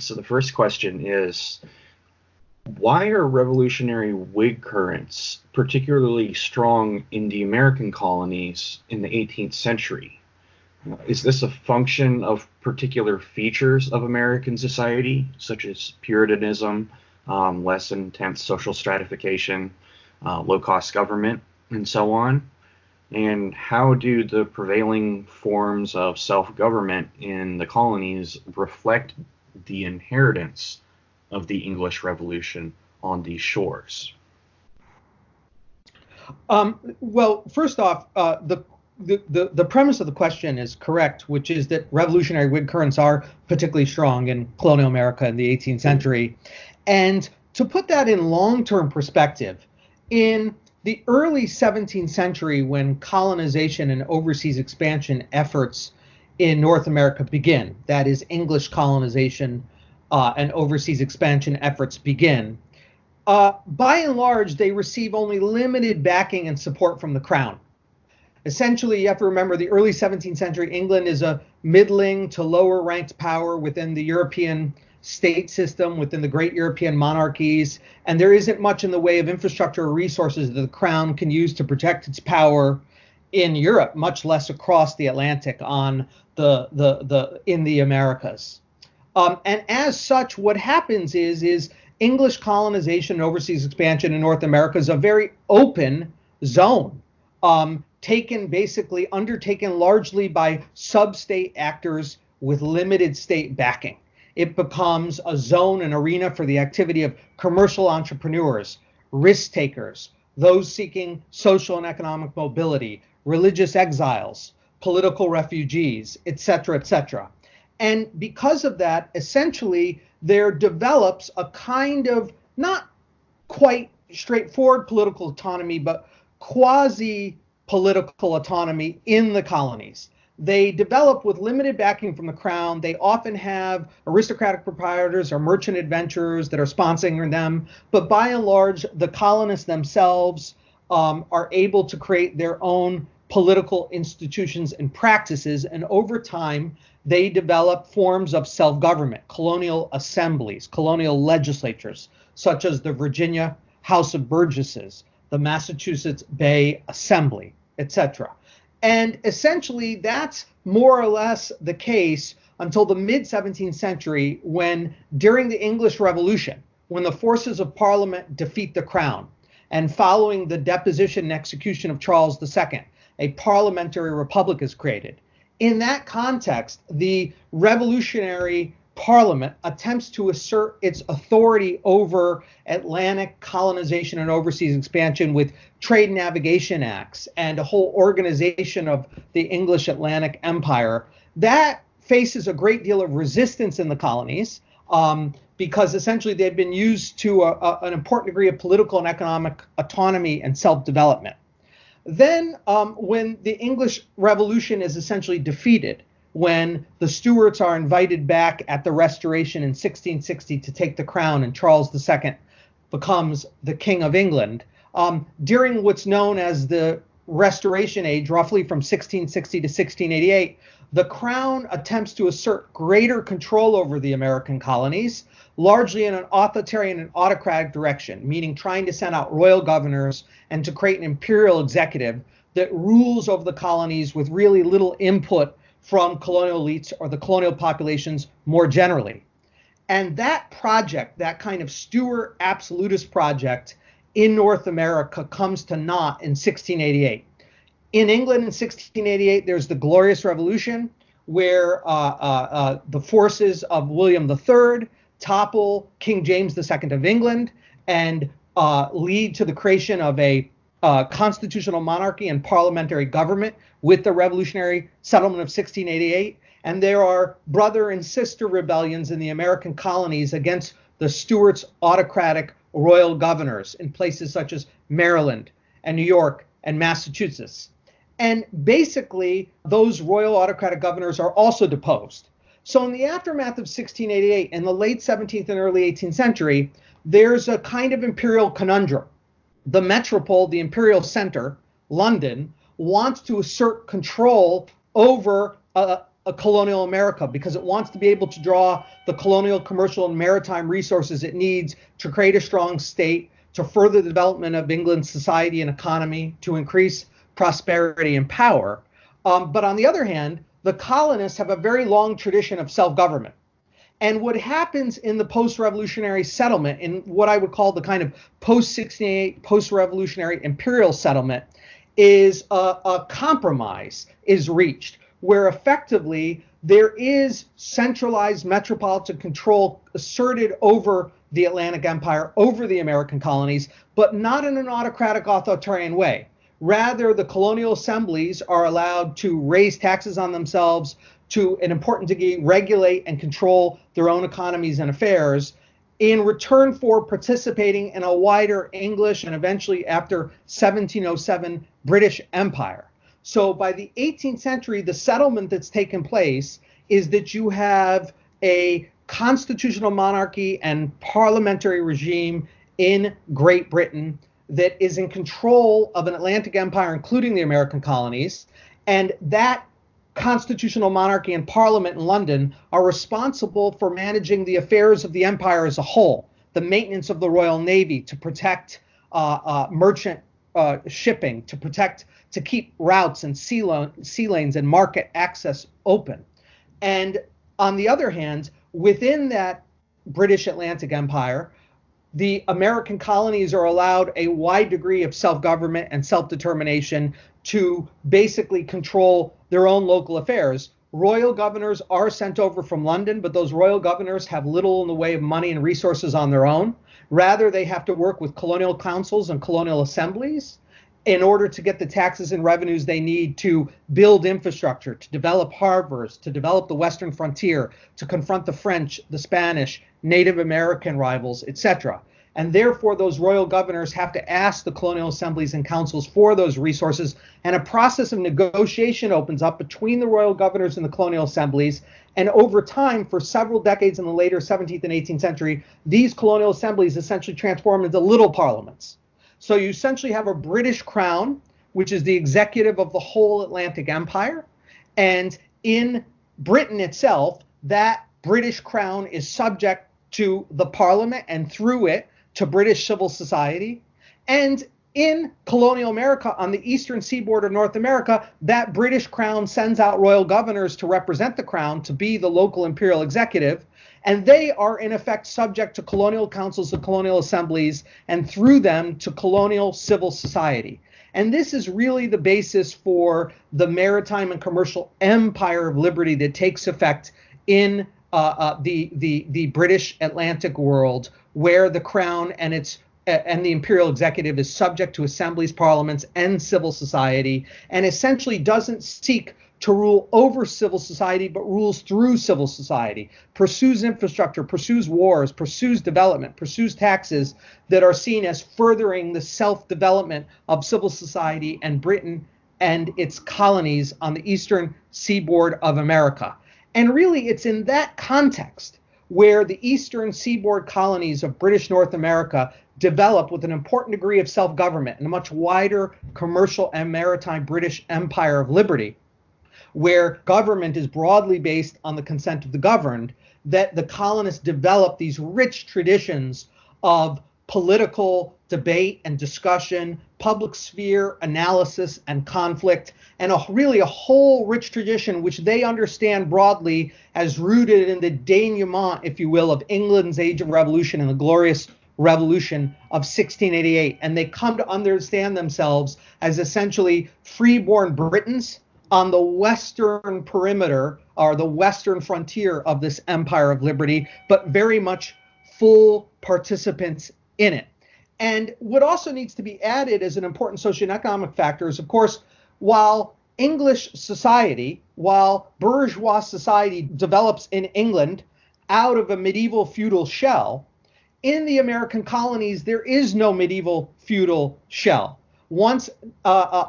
So the first question is, why are revolutionary Whig currents particularly strong in the American colonies in the 18th century? Is this a function of particular features of American society, such as Puritanism, less intense social stratification, low-cost government, and so on? And how do the prevailing forms of self-government in the colonies reflect the inheritance of the English Revolution on these shores? Well, first off, the premise of the question is correct, which is that revolutionary Whig currents are particularly strong in colonial America in the 18th century. And to put that in long-term perspective, in the early 17th century, when colonization and overseas expansion efforts in North America begin, that is, English colonization and overseas expansion efforts begin, by and large, they receive only limited backing and support from the crown. Essentially, you have to remember the early 17th century England is a middling to lower ranked power within the European state system, within the great European monarchies, and there isn't much in the way of infrastructure or resources that the crown can use to protect its power in Europe, much less across the Atlantic in the Americas. And as such, what happens is English colonization and overseas expansion in North America is a very open zone, undertaken largely by sub-state actors with limited state backing. It becomes a zone, an arena for the activity of commercial entrepreneurs, risk takers, those seeking social and economic mobility, religious exiles, political refugees, etc., etc. And because of that, essentially, there develops a kind of not quite straightforward political autonomy, but quasi-political autonomy in the colonies. They develop with limited backing from the crown. They often have aristocratic proprietors or merchant adventurers that are sponsoring them. But by and large, the colonists themselves are able to create their own political institutions and practices. And over time, they develop forms of self-government, colonial assemblies, colonial legislatures, such as the Virginia House of Burgesses, the Massachusetts Bay Assembly, etc. And essentially, that's more or less the case until the mid-17th century, when during the English Revolution, when the forces of Parliament defeat the crown, and following the deposition and execution of Charles II, a parliamentary republic is created. In that context, the revolutionary Parliament attempts to assert its authority over Atlantic colonization and overseas expansion with trade navigation acts and a whole organization of the English Atlantic Empire. That faces a great deal of resistance in the colonies because essentially they've been used to an important degree of political and economic autonomy and self-development. Then when the English Revolution is essentially defeated, when the Stuarts are invited back at the Restoration in 1660 to take the crown and Charles II becomes the King of England, during what's known as the Restoration Age, roughly from 1660 to 1688, the crown attempts to assert greater control over the American colonies, largely in an authoritarian and autocratic direction, meaning trying to send out royal governors and to create an imperial executive that rules over the colonies with really little input from colonial elites or the colonial populations more generally. And that project, that kind of Stuart absolutist project in North America, comes to naught in 1688. In England in 1688, there's the Glorious Revolution, where the forces of William III topple King James II of England and lead to the creation of a constitutional monarchy and parliamentary government with the Revolutionary Settlement of 1688. And there are brother and sister rebellions in the American colonies against the Stuarts' autocratic royal governors in places such as Maryland and New York and Massachusetts. And basically, those royal autocratic governors are also deposed. So in the aftermath of 1688, in the late 17th and early 18th century, there's a kind of imperial conundrum. The metropole, the imperial center, London, wants to assert control over a colonial America because it wants to be able to draw the colonial, commercial, and maritime resources it needs to create a strong state, to further the development of England's society and economy, to increase prosperity and power. But on the other hand, the colonists have a very long tradition of self-government. And what happens in the post-revolutionary settlement, in what I would call the kind of post-68, post-revolutionary imperial settlement, is a compromise is reached, where effectively there is centralized metropolitan control asserted over the Atlantic Empire, over the American colonies, but not in an autocratic authoritarian way. Rather, the colonial assemblies are allowed to raise taxes on themselves, to an important degree regulate and control their own economies and affairs in return for participating in a wider English and eventually after 1707 British Empire. So by the 18th century, the settlement that's taken place is that you have a constitutional monarchy and parliamentary regime in Great Britain that is in control of an Atlantic empire, including the American colonies, and that constitutional monarchy and parliament in London are responsible for managing the affairs of the empire as a whole, the maintenance of the Royal Navy to protect merchant shipping, to keep routes and sea lanes and market access open. And on the other hand, within that British Atlantic Empire, the American colonies are allowed a wide degree of self-government and self-determination to basically control their own local affairs. Royal governors are sent over from London, but those royal governors have little in the way of money and resources on their own. Rather, they have to work with colonial councils and colonial assemblies in order to get the taxes and revenues they need to build infrastructure, to develop harbors, to develop the western frontier, to confront the French, the Spanish, Native American rivals, etc. And therefore, those royal governors have to ask the colonial assemblies and councils for those resources, and a process of negotiation opens up between the royal governors and the colonial assemblies. And over time, for several decades in the later 17th and 18th century, these colonial assemblies essentially transform into little parliaments. So you essentially have a British crown, which is the executive of the whole Atlantic Empire. And in Britain itself, that British crown is subject to the parliament and through it to British civil society. And in colonial America, on the eastern seaboard of North America, that British crown sends out royal governors to represent the crown, to be the local imperial executive. And they are in effect subject to colonial councils and colonial assemblies, and through them to colonial civil society. And this is really the basis for the maritime and commercial empire of liberty that takes effect in the British Atlantic world, where the crown and the imperial executive is subject to assemblies, parliaments, and civil society, and essentially doesn't seek to rule over civil society, but rules through civil society, pursues infrastructure, pursues wars, pursues development, pursues taxes that are seen as furthering the self-development of civil society and Britain and its colonies on the eastern seaboard of America. And really, it's in that context where the eastern seaboard colonies of British North America develop with an important degree of self-government and a much wider commercial and maritime British empire of liberty, where government is broadly based on the consent of the governed, that the colonists develop these rich traditions of political debate and discussion, public sphere analysis and conflict, and really a whole rich tradition which they understand broadly as rooted in the denouement, if you will, of England's Age of Revolution and the Glorious Revolution of 1688. And they come to understand themselves as essentially freeborn Britons on the western perimeter or the western frontier of this empire of liberty, but very much full participants in it. And what also needs to be added as an important socioeconomic factor is, of course, while English society, while bourgeois society develops in England out of a medieval feudal shell, in the American colonies, there is no medieval feudal shell. Once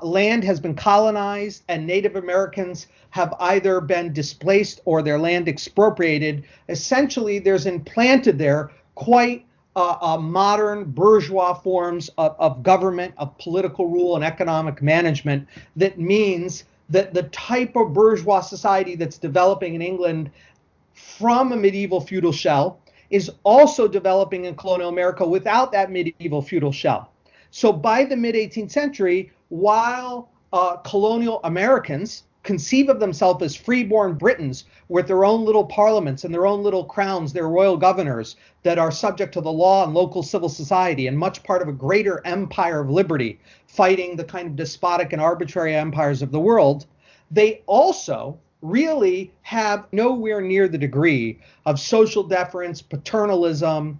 land has been colonized and Native Americans have either been displaced or their land expropriated, essentially there's implanted there quite modern bourgeois forms of government, of political rule and economic management that means that the type of bourgeois society that's developing in England from a medieval feudal shell is also developing in colonial America without that medieval feudal shell. So by the mid-18th century, while colonial Americans conceive of themselves as freeborn Britons with their own little parliaments and their own little crowns, their royal governors that are subject to the law and local civil society and much part of a greater empire of liberty, fighting the kind of despotic and arbitrary empires of the world, they also really have nowhere near the degree of social deference, paternalism,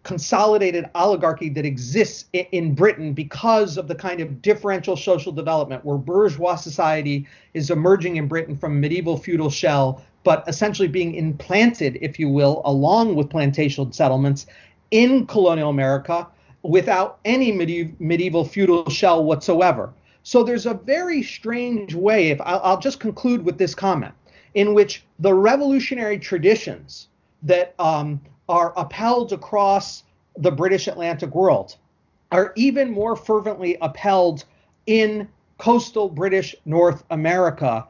consolidated oligarchy that exists in Britain because of the kind of differential social development where bourgeois society is emerging in Britain from medieval feudal shell, but essentially being implanted, if you will, along with plantation settlements in colonial America without any medieval feudal shell whatsoever. So there's a very strange way, if I'll just conclude with this comment, in which the revolutionary traditions that are upheld across the British Atlantic world are even more fervently upheld in coastal British North America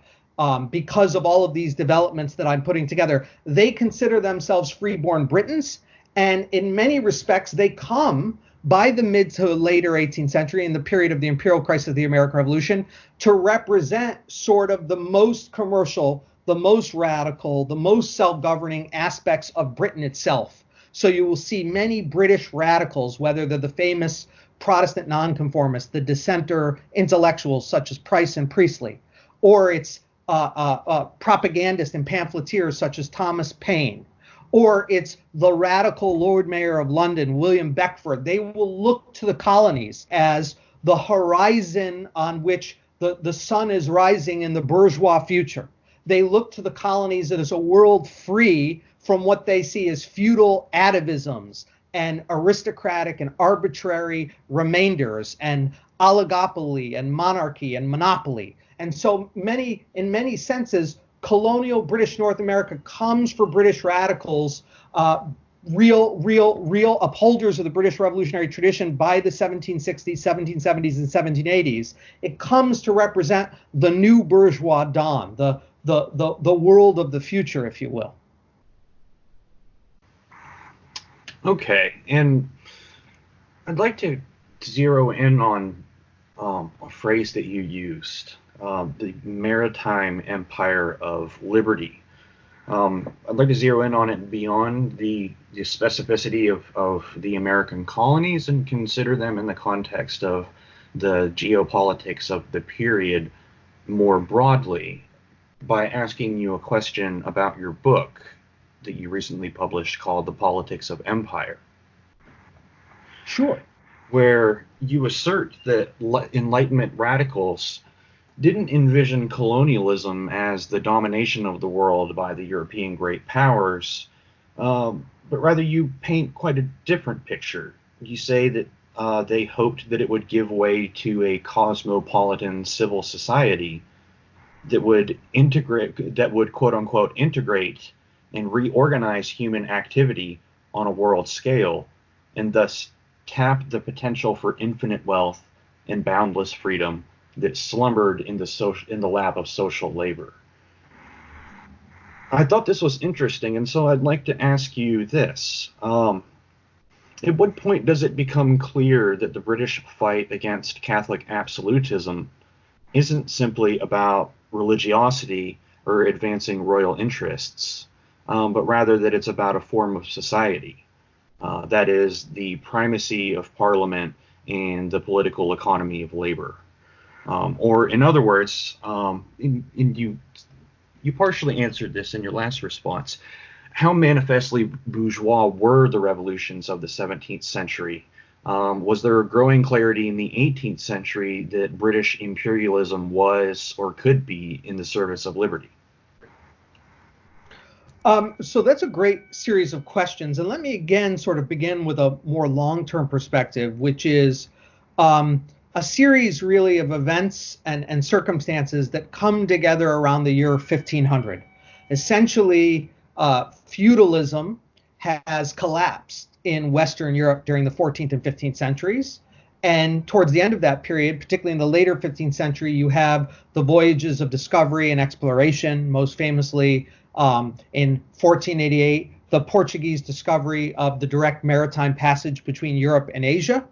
because of all of these developments that I'm putting together. They consider themselves freeborn Britons, and in many respects, they come by the mid to later 18th century, in the period of the Imperial crisis of the American Revolution, to represent sort of the most commercial, the most radical, the most self-governing aspects of Britain itself. So you will see many British radicals, whether they're the famous Protestant nonconformists, the dissenter intellectuals such as Price and Priestley, or it's propagandists and pamphleteers such as Thomas Paine, or it's the radical Lord Mayor of London, William Beckford. They will look to the colonies as the horizon on which the sun is rising in the bourgeois future. They look to the colonies as a world free from what they see as feudal atavisms and aristocratic and arbitrary remainders and oligopoly and monarchy and monopoly. And so in many senses, colonial British North America comes for British radicals, real upholders of the British revolutionary tradition by the 1760s, 1770s, and 1780s. It comes to represent the new bourgeois dawn, the world of the future, if you will. Okay, and I'd like to zero in on a phrase that you used, the maritime empire of liberty. I'd like to zero in on it beyond the specificity of the American colonies and consider them in the context of the geopolitics of the period more broadly by asking you a question about your book that you recently published called The Politics of Empire. Sure. Where you assert that Enlightenment radicals didn't envision colonialism as the domination of the world by the European great powers, but rather you paint quite a different picture. You say that they hoped that it would give way to a cosmopolitan civil society that would quote unquote integrate and reorganize human activity on a world scale, and thus tap the potential for infinite wealth and boundless freedom that slumbered in the lap of social labor. I thought this was interesting, and so I'd like to ask you this. At what point does it become clear that the British fight against Catholic absolutism isn't simply about religiosity or advancing royal interests, but rather that it's about a form of society? That is, the primacy of parliament and the political economy of labor. Or in other words, you partially answered this in your last response. How manifestly bourgeois were the revolutions of the 17th century? Was there a growing clarity in the 18th century that British imperialism was or could be in the service of liberty? So that's a great series of questions. And let me again sort of begin with a more long-term perspective, which is a series really of events and circumstances that come together around the year 1500. Essentially, feudalism has collapsed in Western Europe during the 14th and 15th centuries, And towards the end of that period, particularly in the later 15th century, you have the voyages of discovery and exploration, most famously in 1488, the Portuguese discovery of the direct maritime passage between Europe and Asia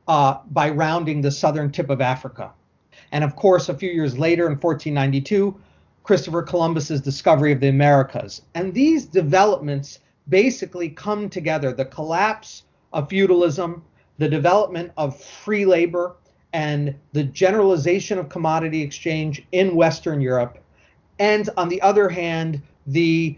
by rounding the southern tip of Africa. And of course, a few years later in 1492, Christopher Columbus's discovery of the Americas. And these developments basically come together: the collapse of feudalism, the development of free labor, and the generalization of commodity exchange in Western Europe. And on the other hand, the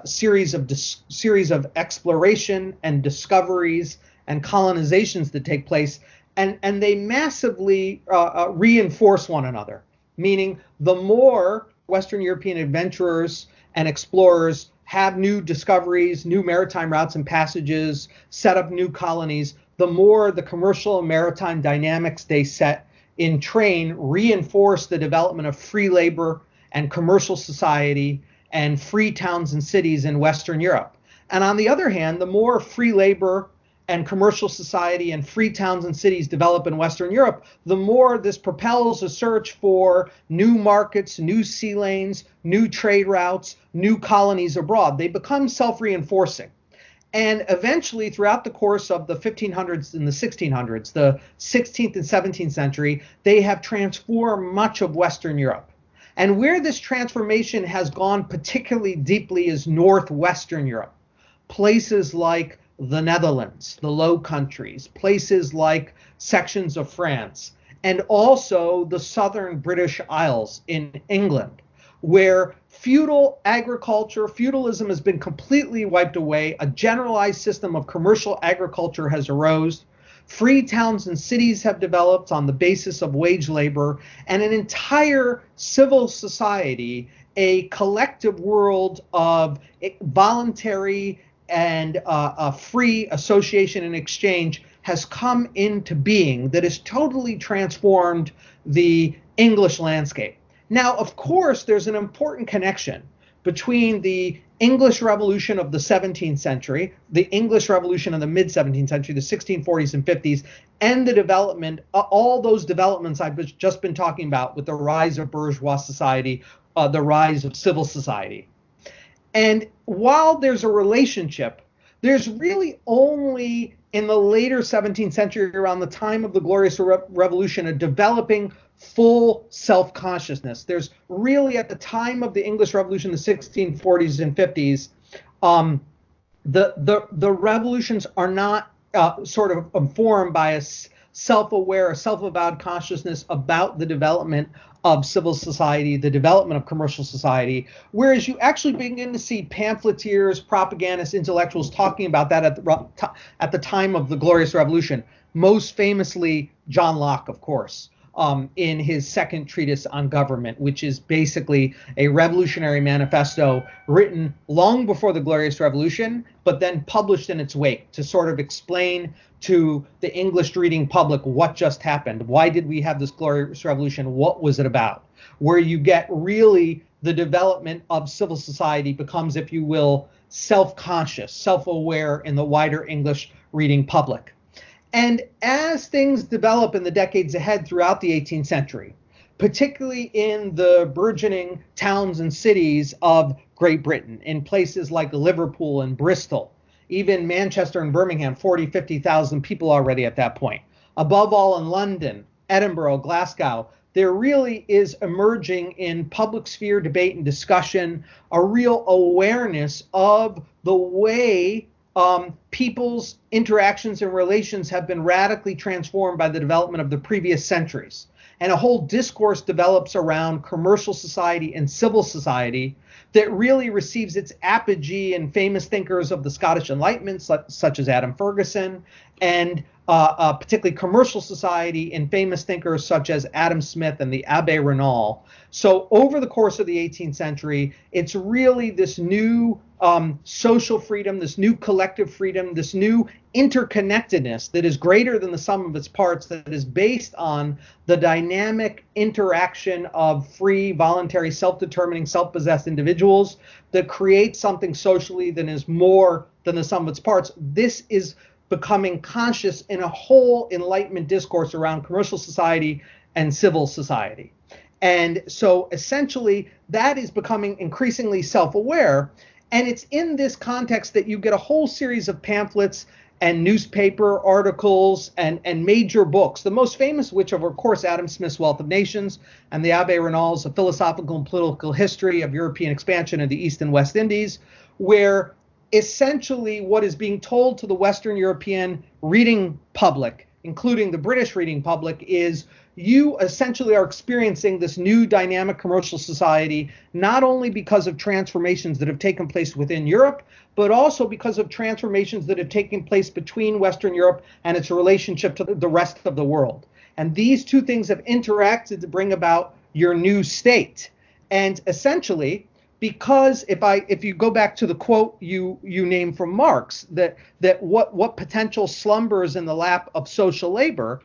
series of exploration and discoveries and colonizations that take place, and they massively reinforce one another. Meaning, the more Western European adventurers and explorers have new discoveries, new maritime routes and passages, set up new colonies, the more the commercial and maritime dynamics they set in train reinforce the development of free labor and commercial society and free towns and cities in Western Europe. And on the other hand, the more free labor and commercial society and free towns and cities develop in Western Europe, the more this propels a search for new markets, new sea lanes, new trade routes, new colonies abroad. They become self-reinforcing. And eventually, throughout the course of the 1500s and the 1600s, the 16th and 17th century, they have transformed much of Western Europe. And where this transformation has gone particularly deeply is Northwestern Europe. Places like the Netherlands, the Low Countries, places like sections of France, and also the southern British Isles in England, where feudal agriculture, feudalism has been completely wiped away. A generalized system of commercial agriculture has arose. Free towns and cities have developed on the basis of wage labor, and an entire civil society, a collective world of voluntary and free association and exchange has come into being that has totally transformed the English landscape. Now, of course, there's an important connection between the English Revolution of the 17th century, the English Revolution of the mid-17th century, the 1640s and 50s, and the development, all those developments I've just been talking about with the rise of bourgeois society, the rise of civil society. And while there's a relationship, there's really only in the later 17th century, around the time of the Glorious Revolution, a developing full self-consciousness. There's really, at the time of the English Revolution, the 1640s and 50s, the revolutions are not sort of informed by a self-aware, self-avowed consciousness about the development of civil society, the development of commercial society, whereas you actually begin to see pamphleteers, propagandists, intellectuals talking about that at the time of the Glorious Revolution, most famously John Locke, of course, in his second treatise on government, which is basically a revolutionary manifesto written long before the Glorious Revolution, but then published in its wake to sort of explain to the English reading public what just happened. Why did we have this Glorious Revolution? What was it about? Where you get really the development of civil society becomes, if you will, self-conscious, self-aware in the wider English reading public. And as things develop in the decades ahead throughout the 18th century, particularly in the burgeoning towns and cities of Great Britain, in places like Liverpool and Bristol, even Manchester and Birmingham, 40, 50,000 people already at that point. Above all, in London, Edinburgh, Glasgow, there really is emerging in public sphere debate and discussion a real awareness of the way people's interactions and relations have been radically transformed by the development of the previous centuries. And a whole discourse develops around commercial society and civil society that really receives its apogee in famous thinkers of the Scottish Enlightenment, such as Adam Ferguson, and particularly commercial society in famous thinkers such as Adam Smith and the Abbé Raynal. So over the course of the 18th century, it's really this new social freedom, this new collective freedom, this new interconnectedness that is greater than the sum of its parts, that is based on the dynamic interaction of free, voluntary, self-determining, self-possessed individuals that create something socially that is more than the sum of its parts. This is becoming conscious in a whole Enlightenment discourse around commercial society and civil society. And so essentially that is becoming increasingly self-aware. And it's in this context that you get a whole series of pamphlets and newspaper articles and major books, the most famous of which are, of course, Adam Smith's Wealth of Nations and the Abbé Raynal's A Philosophical and Political History of European Expansion in the East and West Indies, where essentially what is being told to the Western European reading public, including the British reading public, is you essentially are experiencing this new dynamic commercial society, not only because of transformations that have taken place within Europe, but also because of transformations that have taken place between Western Europe and its relationship to the rest of the world. And these two things have interacted to bring about your new state. And essentially, because if you go back to the quote you named from Marx, that what potential slumbers in the lap of social labor,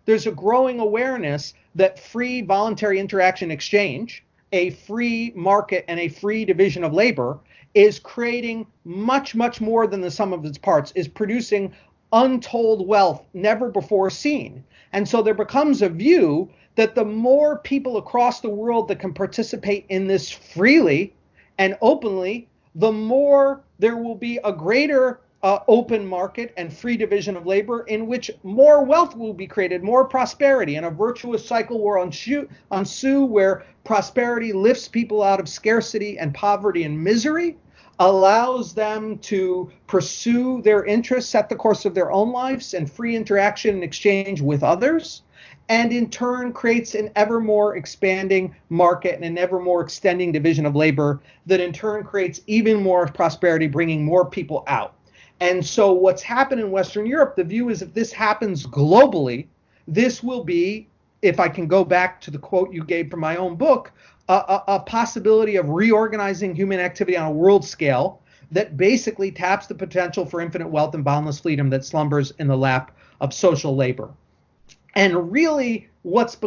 there's a growing awareness that free voluntary interaction exchange, a free market and a free division of labor is creating much, much more than the sum of its parts, is producing untold wealth never before seen. And so there becomes a view that the more people across the world that can participate in this freely and openly, the more there will be a greater open market and free division of labor in which more wealth will be created, more prosperity, and a virtuous cycle will ensue where prosperity lifts people out of scarcity and poverty and misery, allows them to pursue their interests, set the course of their own lives, and free interaction and exchange with others, and in turn creates an ever more expanding market and an ever more extending division of labor that in turn creates even more prosperity, bringing more people out. And so what's happened in Western Europe, the view is if this happens globally, this will be, if I can go back to the quote you gave from my own book, a possibility of reorganizing human activity on a world scale that basically taps the potential for infinite wealth and boundless freedom that slumbers in the lap of social labor. And really what's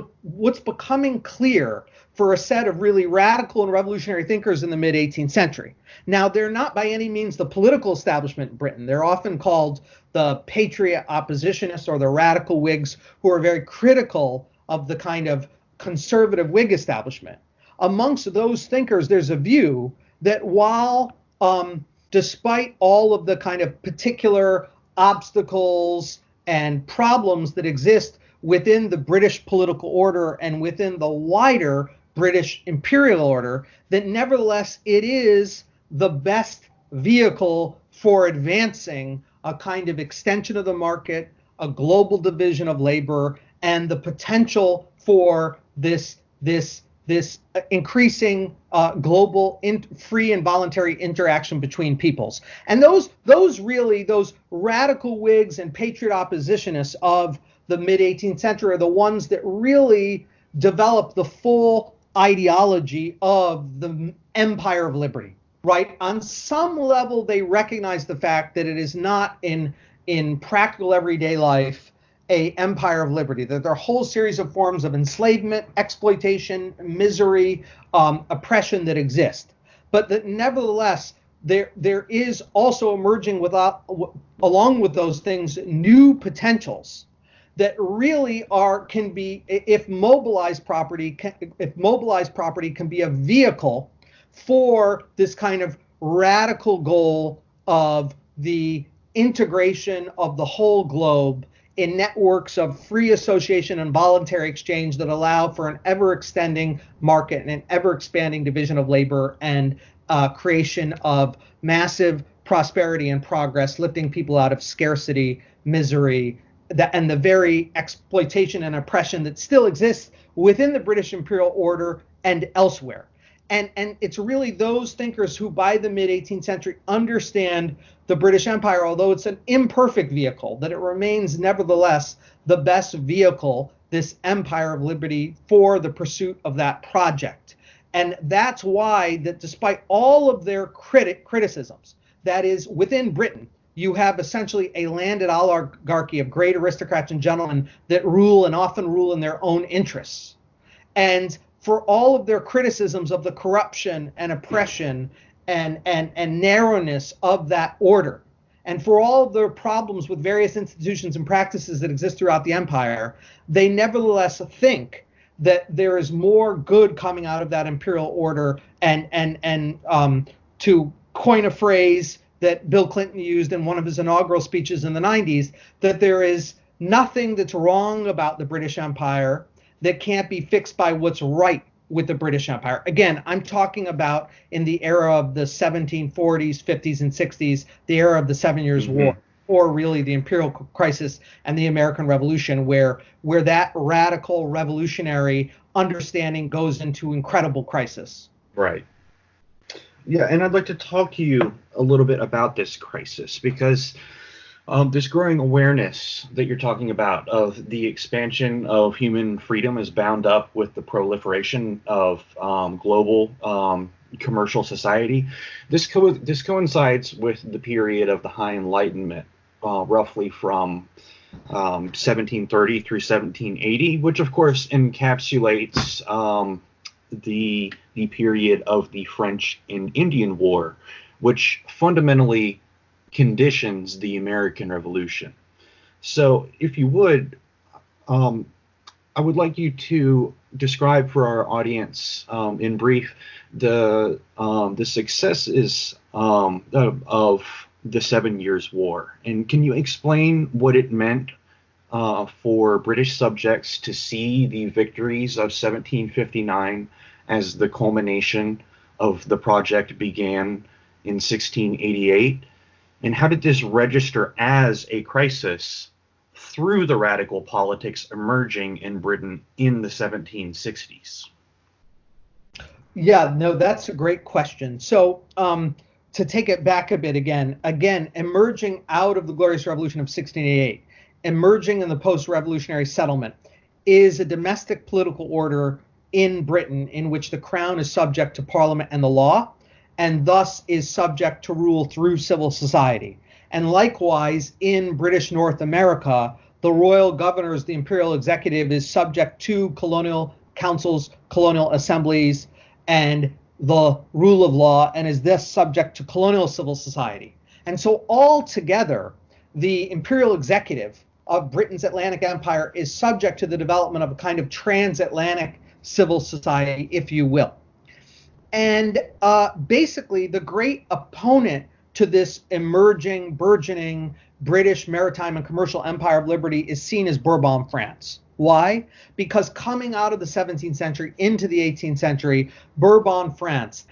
becoming clear for a set of really radical and revolutionary thinkers in the mid-18th century. Now, they're not by any means the political establishment in Britain. They're often called the patriot oppositionists or the radical Whigs, who are very critical of the kind of conservative Whig establishment. Amongst those thinkers, there's a view that while, despite all of the kind of particular obstacles and problems that exist within the British political order and within the wider British imperial order, that nevertheless it is the best vehicle for advancing a kind of extension of the market, a global division of labor, and the potential for this increasing global free and voluntary interaction between peoples. And those radical Whigs and patriot oppositionists of the mid-18th century are the ones that really develop the full ideology of the empire of liberty, right? On some level, they recognize the fact that it is not in practical everyday life a empire of liberty, that there are a whole series of forms of enslavement, exploitation, misery, oppression that exist. But that nevertheless, there is also emerging along with those things new potentials that really can be, if mobilized property can be a vehicle for this kind of radical goal of the integration of the whole globe in networks of free association and voluntary exchange that allow for an ever-extending market and an ever-expanding division of labor and creation of massive prosperity and progress, lifting people out of scarcity, misery, and the very exploitation and oppression that still exists within the British imperial order and elsewhere. And it's really those thinkers who, by the mid-18th century, understand the British Empire, although it's an imperfect vehicle, that it remains nevertheless the best vehicle, this empire of liberty, for the pursuit of that project. And that's why that despite all of their criticisms, that is, within Britain, you have essentially a landed oligarchy of great aristocrats and gentlemen that rule and often rule in their own interests. And for all of their criticisms of the corruption and oppression and narrowness of that order, And for all their problems with various institutions and practices that exist throughout the empire, they nevertheless think that there is more good coming out of that imperial order. And to coin a phrase that Bill Clinton used in one of his inaugural speeches in the 90s, that there is nothing that's wrong about the British Empire that can't be fixed by what's right with the British Empire. Again, I'm talking about in the era of the 1740s, 50s, and 60s, the era of the 7 Years' War, or really the Imperial crisis and the American Revolution, where that radical revolutionary understanding goes into incredible crisis. Right. Yeah, and I'd like to talk to you a little bit about this crisis, because this growing awareness that you're talking about of the expansion of human freedom is bound up with the proliferation of global commercial society. This coincides with the period of the High Enlightenment, roughly from 1730 through 1780, which of course encapsulates the period of the French and Indian War, which fundamentally conditions the American Revolution. So, if you would, I would like you to describe for our audience, in brief, the successes of the 7 Years' War, and can you explain what it meant for British subjects to see the victories of 1759 as the culmination of the project began in 1688? And how did this register as a crisis through the radical politics emerging in Britain in the 1760s? Yeah, no, that's a great question. So to take it back a bit again, emerging out of the Glorious Revolution of 1688, emerging in the post-revolutionary settlement, is a domestic political order in Britain in which the crown is subject to Parliament and the law, and thus is subject to rule through civil society. And likewise, in British North America, the royal governors, the imperial executive, is subject to colonial councils, colonial assemblies, and the rule of law, and is thus subject to colonial civil society. And so altogether, the imperial executive of Britain's Atlantic Empire is subject to the development of a kind of transatlantic civil society, if you will. And basically, the great opponent to this emerging, burgeoning British maritime and commercial empire of liberty is seen as Bourbon France. Why? Because coming out of the 17th century into the 18th century, Bourbon France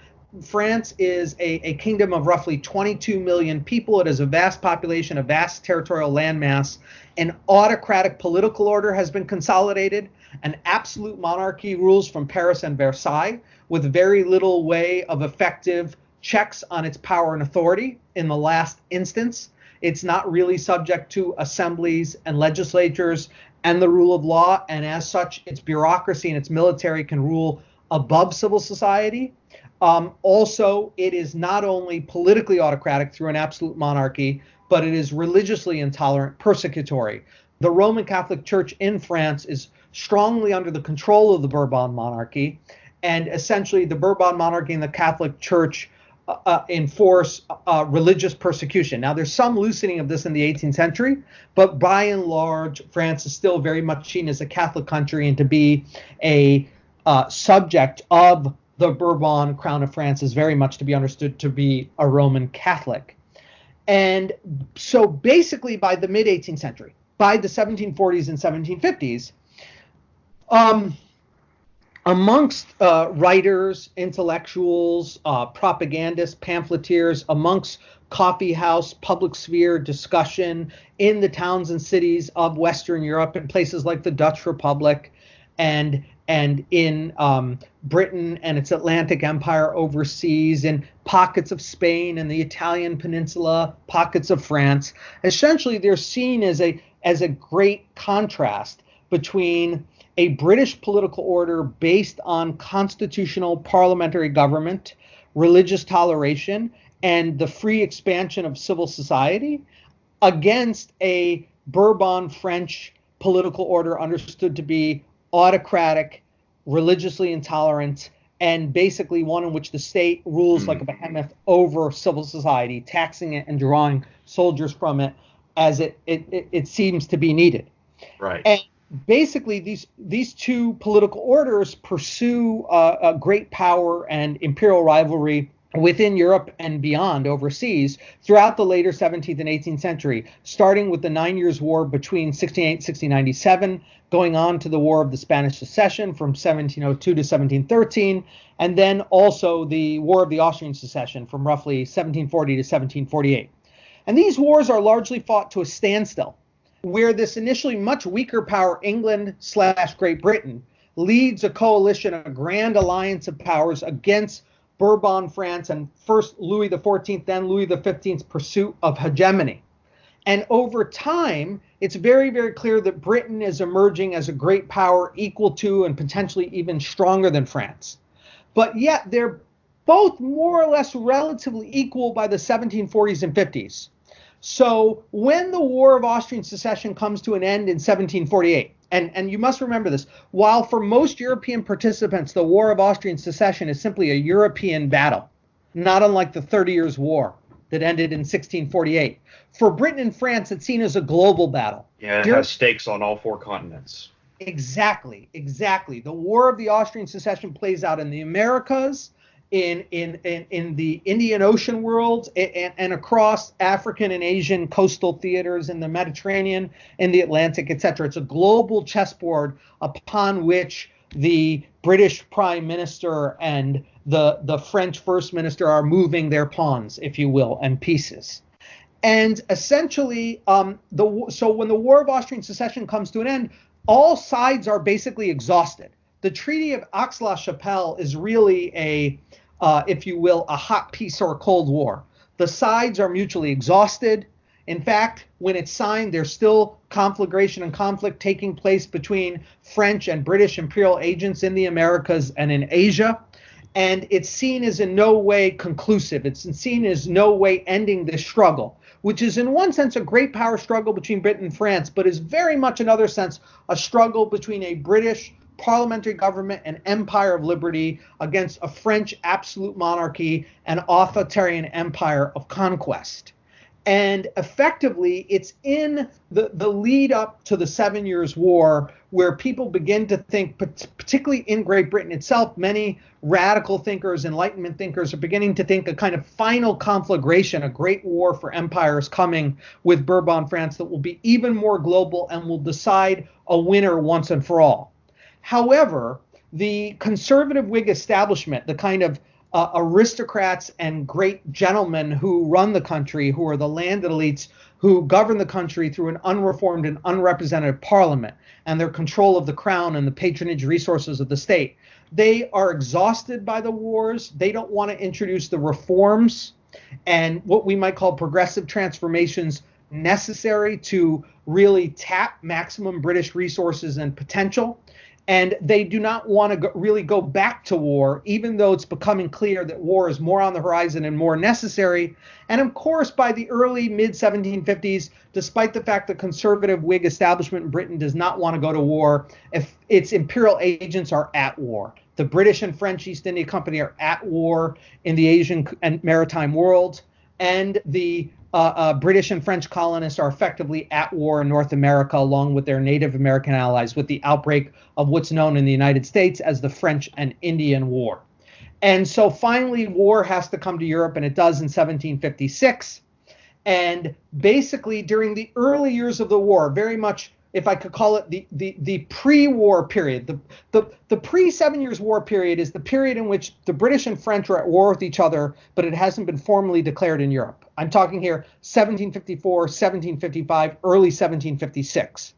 is a kingdom of roughly 22 million people. It has a vast population, a vast territorial landmass. An autocratic political order has been consolidated. An absolute monarchy rules from Paris and Versailles, with very little way of effective checks on its power and authority in the last instance. It's not really subject to assemblies and legislatures and the rule of law, and as such, its bureaucracy and its military can rule above civil society. Also, it is not only politically autocratic through an absolute monarchy, but it is religiously intolerant, persecutory. The Roman Catholic Church in France is strongly under the control of the Bourbon monarchy, and essentially the Bourbon monarchy and the Catholic Church enforce religious persecution. Now, there's some loosening of this in the 18th century, but by and large, France is still very much seen as a Catholic country, and to be a subject of the Bourbon crown of France is very much to be understood to be a Roman Catholic. And so basically by the mid-18th century, by the 1740s and 1750s, amongst writers, intellectuals, propagandists, pamphleteers, amongst coffee house, public sphere discussion in the towns and cities of Western Europe, in places like the Dutch Republic and in Britain and its Atlantic Empire overseas, in pockets of Spain and the Italian peninsula, pockets of France, essentially they're seen as a great contrast between a British political order based on constitutional parliamentary government, religious toleration, and the free expansion of civil society, against a Bourbon French political order understood to be autocratic, religiously intolerant, and basically one in which the state rules like a behemoth over civil society, taxing it and drawing soldiers from it as it seems to be needed. Right. And basically, these two political orders pursue a great power and imperial rivalry within Europe and beyond overseas throughout the later 17th and 18th century, starting with the 9 Years' War between 1608 and 1697, going on to the War of the Spanish Succession from 1702 to 1713, and then also the War of the Austrian Succession from roughly 1740 to 1748. And these wars are largely fought to a standstill, where this initially much weaker power, England/Great Britain, leads a coalition, a grand alliance of powers against Bourbon France and first Louis XIV, then Louis XV's pursuit of hegemony. And over time, it's very, very clear that Britain is emerging as a great power equal to and potentially even stronger than France. But yet they're both more or less relatively equal by the 1740s and 50s. So when the War of Austrian Succession comes to an end in 1748, and you must remember this, while for most European participants, the War of Austrian Succession is simply a European battle, not unlike the 30 Years' War that ended in 1648. For Britain and France, it's seen as a global battle. Yeah, it has stakes on all four continents. Exactly. The War of the Austrian Succession plays out in the Americas, in the Indian Ocean world, and across African and Asian coastal theaters in the Mediterranean, in the Atlantic, etc. It's a global chessboard upon which the British Prime Minister and the French First Minister are moving their pawns, if you will, and pieces. And essentially, so when the War of Austrian Succession comes to an end, all sides are basically exhausted. The Treaty of Aix-la-Chapelle is really if you will, a hot peace or a cold war. The sides are mutually exhausted. In fact, when it's signed, there's still conflagration and conflict taking place between French and British imperial agents in the Americas and in Asia. And it's seen as in no way conclusive. It's seen as no way ending this struggle, which is in one sense a great power struggle between Britain and France, but is very much in another sense a struggle between a British parliamentary government and empire of liberty against a French absolute monarchy and authoritarian empire of conquest. And effectively, it's in the lead up to the 7 Years' War where people begin to think, particularly in Great Britain itself, many radical thinkers, Enlightenment thinkers are beginning to think a kind of final conflagration, a great war for empires coming with Bourbon France that will be even more global and will decide a winner once and for all. However, the conservative Whig establishment, the kind of aristocrats and great gentlemen who run the country, who are the landed elites, who govern the country through an unreformed and unrepresented parliament and their control of the crown and the patronage resources of the state, they are exhausted by the wars. They don't want to introduce the reforms and what we might call progressive transformations necessary to really tap maximum British resources and potential. And they do not want to really go back to war, even though it's becoming clear that war is more on the horizon and more necessary. And of course, by the early mid-1750s, despite the fact that conservative Whig establishment in Britain does not want to go to war, if its imperial agents are at war. The British and French East India Company are at war in the Asian and maritime world, and the British and French colonists are effectively at war in North America, along with their Native American allies, with the outbreak of what's known in the United States as the French and Indian War. And so finally, war has to come to Europe, and it does in 1756. And basically, during the early years of the war, very much, if I could call it the pre-war period, the pre-7 Years' War period is the period in which the British and French are at war with each other, but it hasn't been formally declared in Europe. I'm talking here 1754, 1755, early 1756.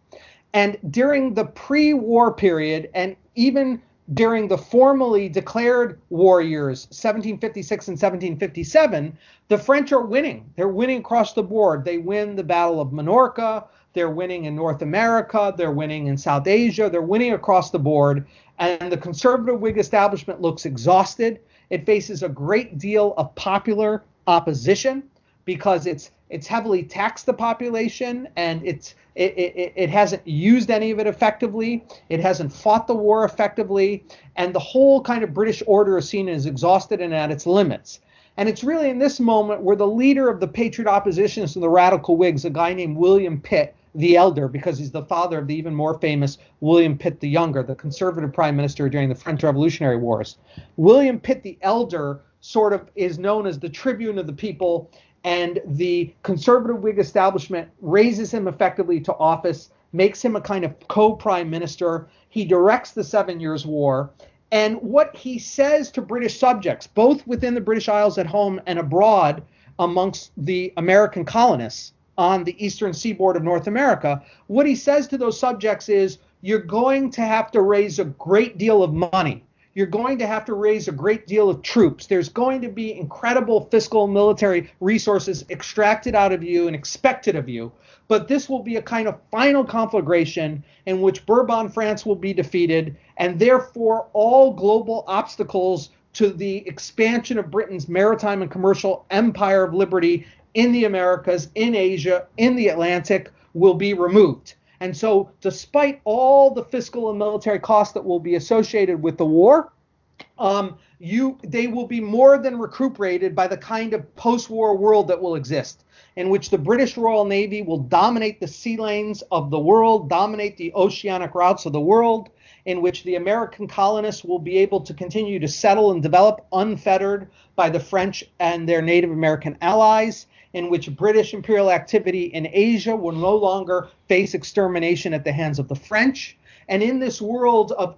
And during the pre-war period, and even during the formally declared war years, 1756 and 1757, the French are winning. They're winning across the board. They win the Battle of Minorca. They're winning in North America. They're winning in South Asia. They're winning across the board. And the conservative Whig establishment looks exhausted. It faces a great deal of popular opposition because it's It's heavily taxed the population, and it hasn't used any of it effectively. It hasn't fought the war effectively, and the whole kind of British order is seen as exhausted and at its limits. And it's really in this moment where the leader of the Patriot opposition to the radical Whigs, a guy named William Pitt the Elder, because he's the father of the even more famous William Pitt the Younger, the conservative prime minister during the French Revolutionary Wars. William Pitt the Elder sort of is known as the tribune of the people, and the conservative Whig establishment raises him effectively to office, makes him a kind of co-prime minister. He directs the 7 Years' War. And what he says to British subjects, both within the British Isles at home and abroad amongst the American colonists on the eastern seaboard of North America, what he says to those subjects is, you're going to have to raise a great deal of money. You're going to have to raise a great deal of troops. There's going to be incredible fiscal and military resources extracted out of you and expected of you. But this will be a kind of final conflagration in which Bourbon France will be defeated, and therefore all global obstacles to the expansion of Britain's maritime and commercial empire of liberty in the Americas, in Asia, in the Atlantic will be removed. And so despite all the fiscal and military costs that will be associated with the war, they will be more than recuperated by the kind of post-war world that will exist, in which the British Royal Navy will dominate the sea lanes of the world, dominate the oceanic routes of the world, in which the American colonists will be able to continue to settle and develop unfettered by the French and their Native American allies, in which British imperial activity in Asia will no longer face extermination at the hands of the French. And in this world of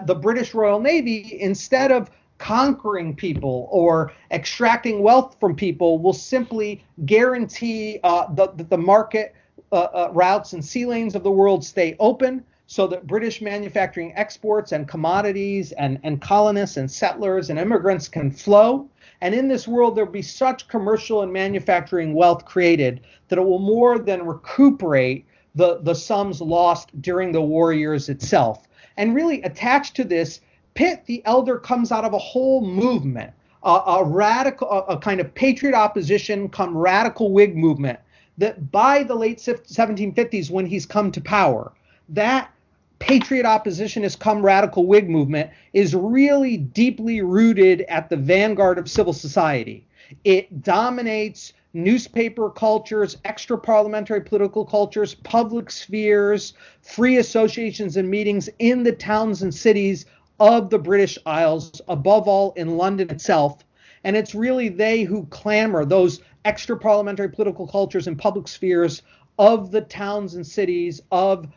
the British Royal Navy, instead of conquering people or extracting wealth from people, will simply guarantee that the market routes and sea lanes of the world stay open, so that British manufacturing exports and commodities and colonists and settlers and immigrants can flow. And in this world, there'll be such commercial and manufacturing wealth created that it will more than recuperate the sums lost during the war years itself. And really attached to this, Pitt the Elder comes out of a whole movement, a kind of patriot opposition come radical Whig movement that by the late 1750s, when he's come to power, that patriot oppositionist come radical Whig movement is really deeply rooted at the vanguard of civil society. It dominates newspaper cultures, extra parliamentary political cultures, public spheres, free associations and meetings in the towns and cities of the British Isles, above all in London itself. And it's really they who clamor, those extra parliamentary political cultures and public spheres of the towns and cities of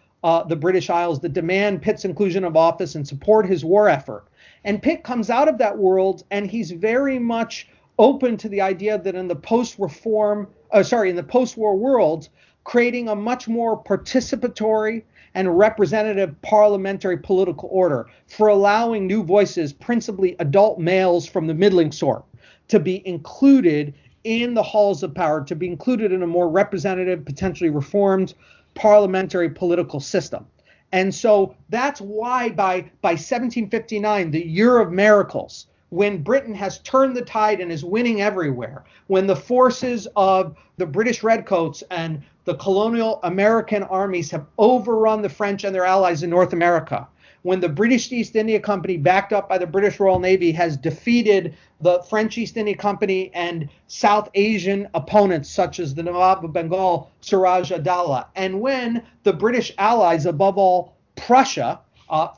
the British Isles that demand Pitt's inclusion of office and support his war effort. And Pitt comes out of that world, and he's very much open to the idea that in the post-war world, creating a much more participatory and representative parliamentary political order for allowing new voices, principally adult males from the middling sort, to be included in the halls of power, to be included in a more representative, potentially reformed parliamentary political system. And so that's why by 1759, the year of miracles, when Britain has turned the tide and is winning everywhere, when the forces of the British Redcoats and the colonial American armies have overrun the French and their allies in North America, when the British East India Company, backed up by the British Royal Navy, has defeated the French East India Company and South Asian opponents such as the Nawab of Bengal, Siraj Adala, and when the British allies, above all Prussia,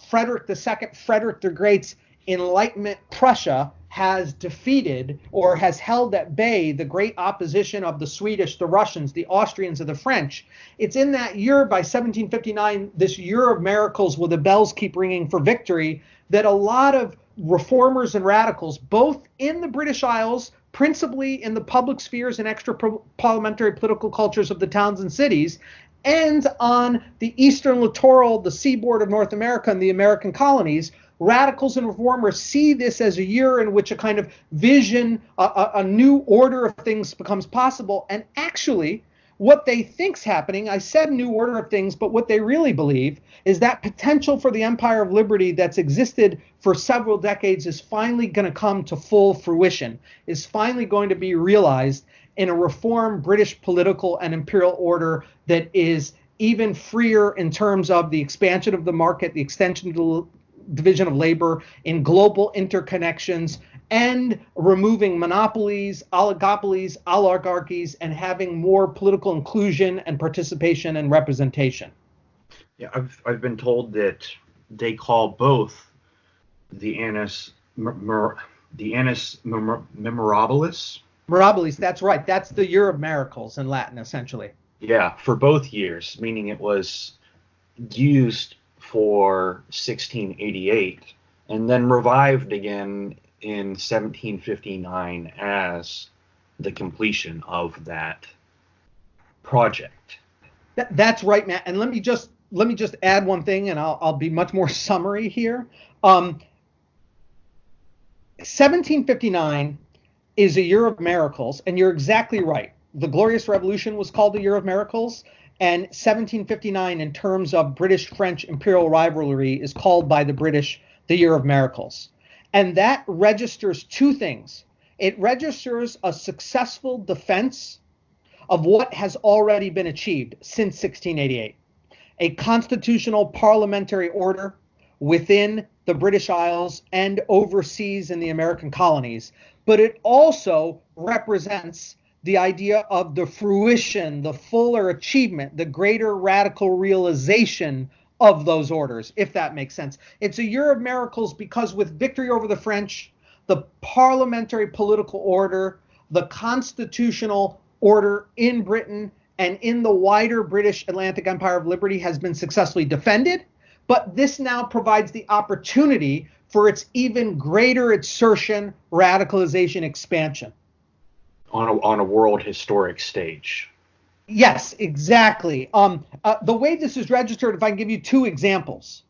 Frederick II, Frederick the Great's Enlightenment Prussia, has defeated or has held at bay the great opposition of the Swedish, the Russians, the Austrians, and the French. It's in that year, by 1759, this year of miracles where the bells keep ringing for victory, that a lot of reformers and radicals, both in the British Isles, principally in the public spheres and extra parliamentary political cultures of the towns and cities, and on the eastern littoral, the seaboard of North America and the American colonies, radicals and reformers see this as a year in which a kind of vision, a new order of things becomes possible. And actually, what they think's happening, I said new order of things, but what they really believe is that potential for the empire of liberty that's existed for several decades is finally going to come to full fruition, is finally going to be realized. in a reformed British political and imperial order that is even freer in terms of the expansion of the market, the extension of the division of labor, in global interconnections, and removing monopolies, oligopolies, oligarchies, and having more political inclusion and participation and representation. Yeah, I've been told that they call both the annus memorabilis. Mirabilis, that's right. That's the year of miracles in Latin, essentially. Yeah, for both years, meaning it was used for 1688 and then revived again in 1759 as the completion of that project. That's right, Matt. And let me just add one thing, and I'll be much more summary here. 1759 is a year of miracles, and you're exactly right. The Glorious Revolution was called the Year of Miracles, and 1759, in terms of British-French imperial rivalry, is called by the British the Year of Miracles. And that registers two things. It registers a successful defense of what has already been achieved since 1688, a constitutional parliamentary order within the British Isles and overseas in the American colonies. But it also represents the idea of the fruition, the fuller achievement, the greater radical realization of those orders, if that makes sense. It's a year of miracles because with victory over the French, the parliamentary political order, the constitutional order in Britain and in the wider British Atlantic Empire of Liberty has been successfully defended. But this now provides the opportunity for its even greater assertion, radicalization, expansion. On a world historic stage. Yes, exactly. The way this is registered, if I can give you two examples,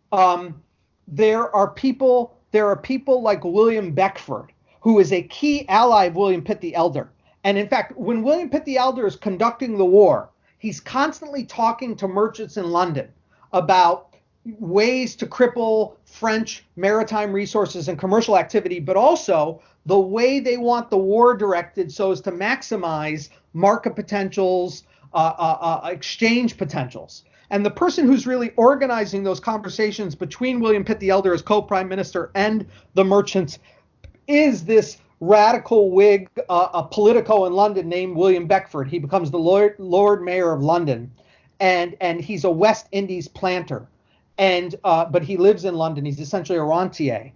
there are people like William Beckford, who is a key ally of William Pitt the Elder. And in fact, when William Pitt the Elder is conducting the war, he's constantly talking to merchants in London about ways to cripple French maritime resources and commercial activity, but also the way they want the war directed so as to maximize market potentials, exchange potentials. And the person who's really organizing those conversations between William Pitt the Elder as co-prime minister and the merchants is this radical Whig politico in London named William Beckford. He becomes the Lord Mayor of London, and he's a West Indies planter. But he lives in London. He's essentially a rentier.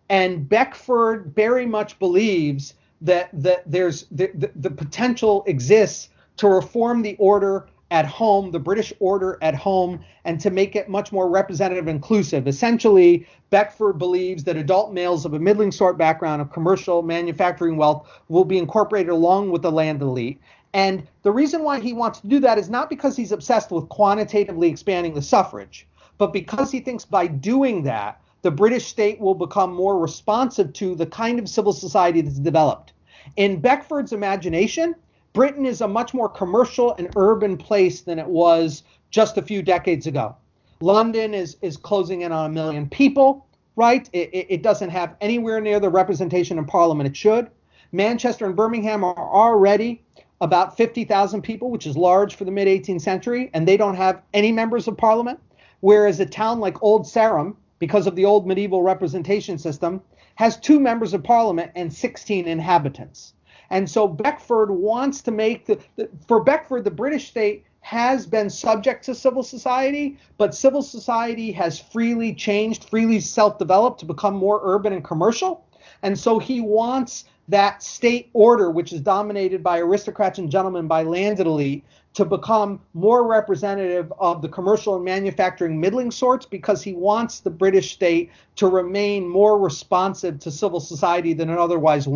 And Beckford very much believes that there's the potential exists to reform the order at home, the British order at home, and to make it much more representative and inclusive. Essentially, Beckford believes that adult males of a middling sort background of commercial manufacturing wealth will be incorporated along with the land elite. And the reason why he wants to do that is not because he's obsessed with quantitatively expanding the suffrage, but because he thinks by doing that, the British state will become more responsive to the kind of civil society that's developed. In Beckford's imagination, Britain is a much more commercial and urban place than it was just a few decades ago. London is closing in on 1 million people, right? It doesn't have anywhere near the representation in Parliament it should. Manchester and Birmingham are already about 50,000 people, which is large for the mid-18th century, and they don't have any members of Parliament. Whereas a town like Old Sarum, because of the old medieval representation system, has 2 members of Parliament and 16 inhabitants. And so Beckford wants to make for Beckford, the British state has been subject to civil society, but civil society has freely changed, freely self-developed to become more urban and commercial. And so he wants that state order, which is dominated by aristocrats and gentlemen, by landed elite, to become more representative of the commercial and manufacturing middling sorts, because he wants the British state to remain more responsive to civil society than it otherwise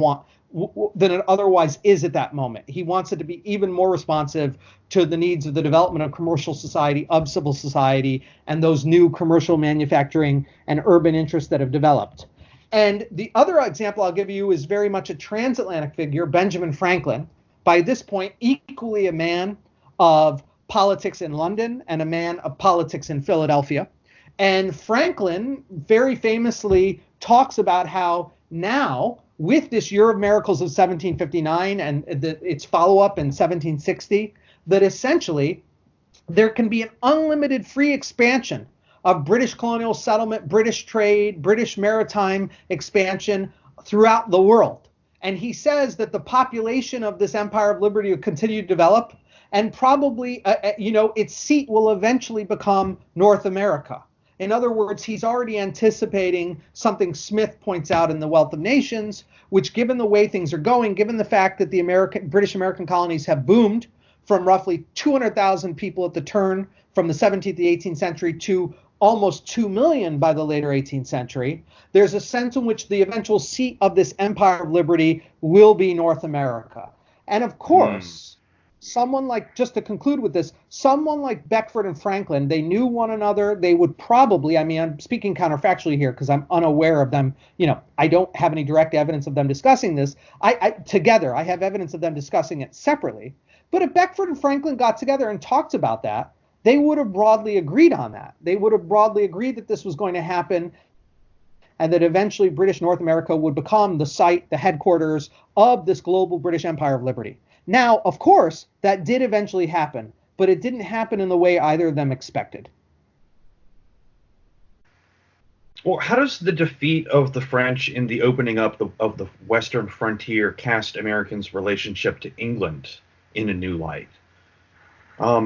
is at that moment. He wants it to be even more responsive to the needs of the development of commercial society, of civil society, and those new commercial manufacturing and urban interests that have developed. And the other example I'll give you is very much a transatlantic figure, Benjamin Franklin. By this point, equally a man of politics in London and a man of politics in Philadelphia. And Franklin very famously talks about how now with this Year of Miracles of 1759 and its follow-up in 1760, that essentially there can be an unlimited free expansion of British colonial settlement, British trade, British maritime expansion throughout the world. And he says that the population of this Empire of Liberty will continue to develop, and probably, its seat will eventually become North America. In other words, he's already anticipating something Smith points out in The Wealth of Nations, which, given the way things are going, given the fact that the British American colonies have boomed from roughly 200,000 people at the turn from the 17th to the 18th century to almost 2 million by the later 18th century, there's a sense in which the eventual seat of this Empire of Liberty will be North America. And of course, someone like, just to conclude with this, someone like Beckford and Franklin, they knew one another. They would probably, I'm speaking counterfactually here because I'm unaware of them. I don't have any direct evidence of them discussing this. Together, I have evidence of them discussing it separately. But if Beckford and Franklin got together and talked about that, they would have broadly agreed on that. They would have broadly agreed that this was going to happen and that eventually British North America would become the site, the headquarters of this global British Empire of Liberty. Now, of course, that did eventually happen, but it didn't happen in the way either of them expected. Well, how does the defeat of the French in the opening up of the western frontier cast Americans' relationship to England in a new light?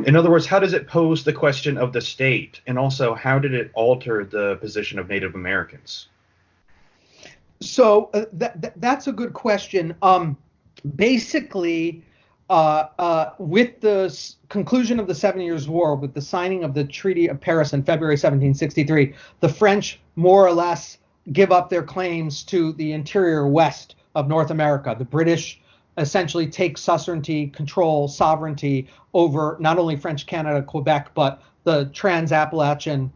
In other words, how does it pose the question of the state? And also, how did it alter the position of Native Americans? So that's a good question. Basically, with the conclusion of the 7 Years' War, with the signing of the Treaty of Paris in February 1763, the French more or less give up their claims to the interior west of North America. The British essentially take suzerainty, control, sovereignty over not only French Canada, Quebec, but the Trans-Appalachian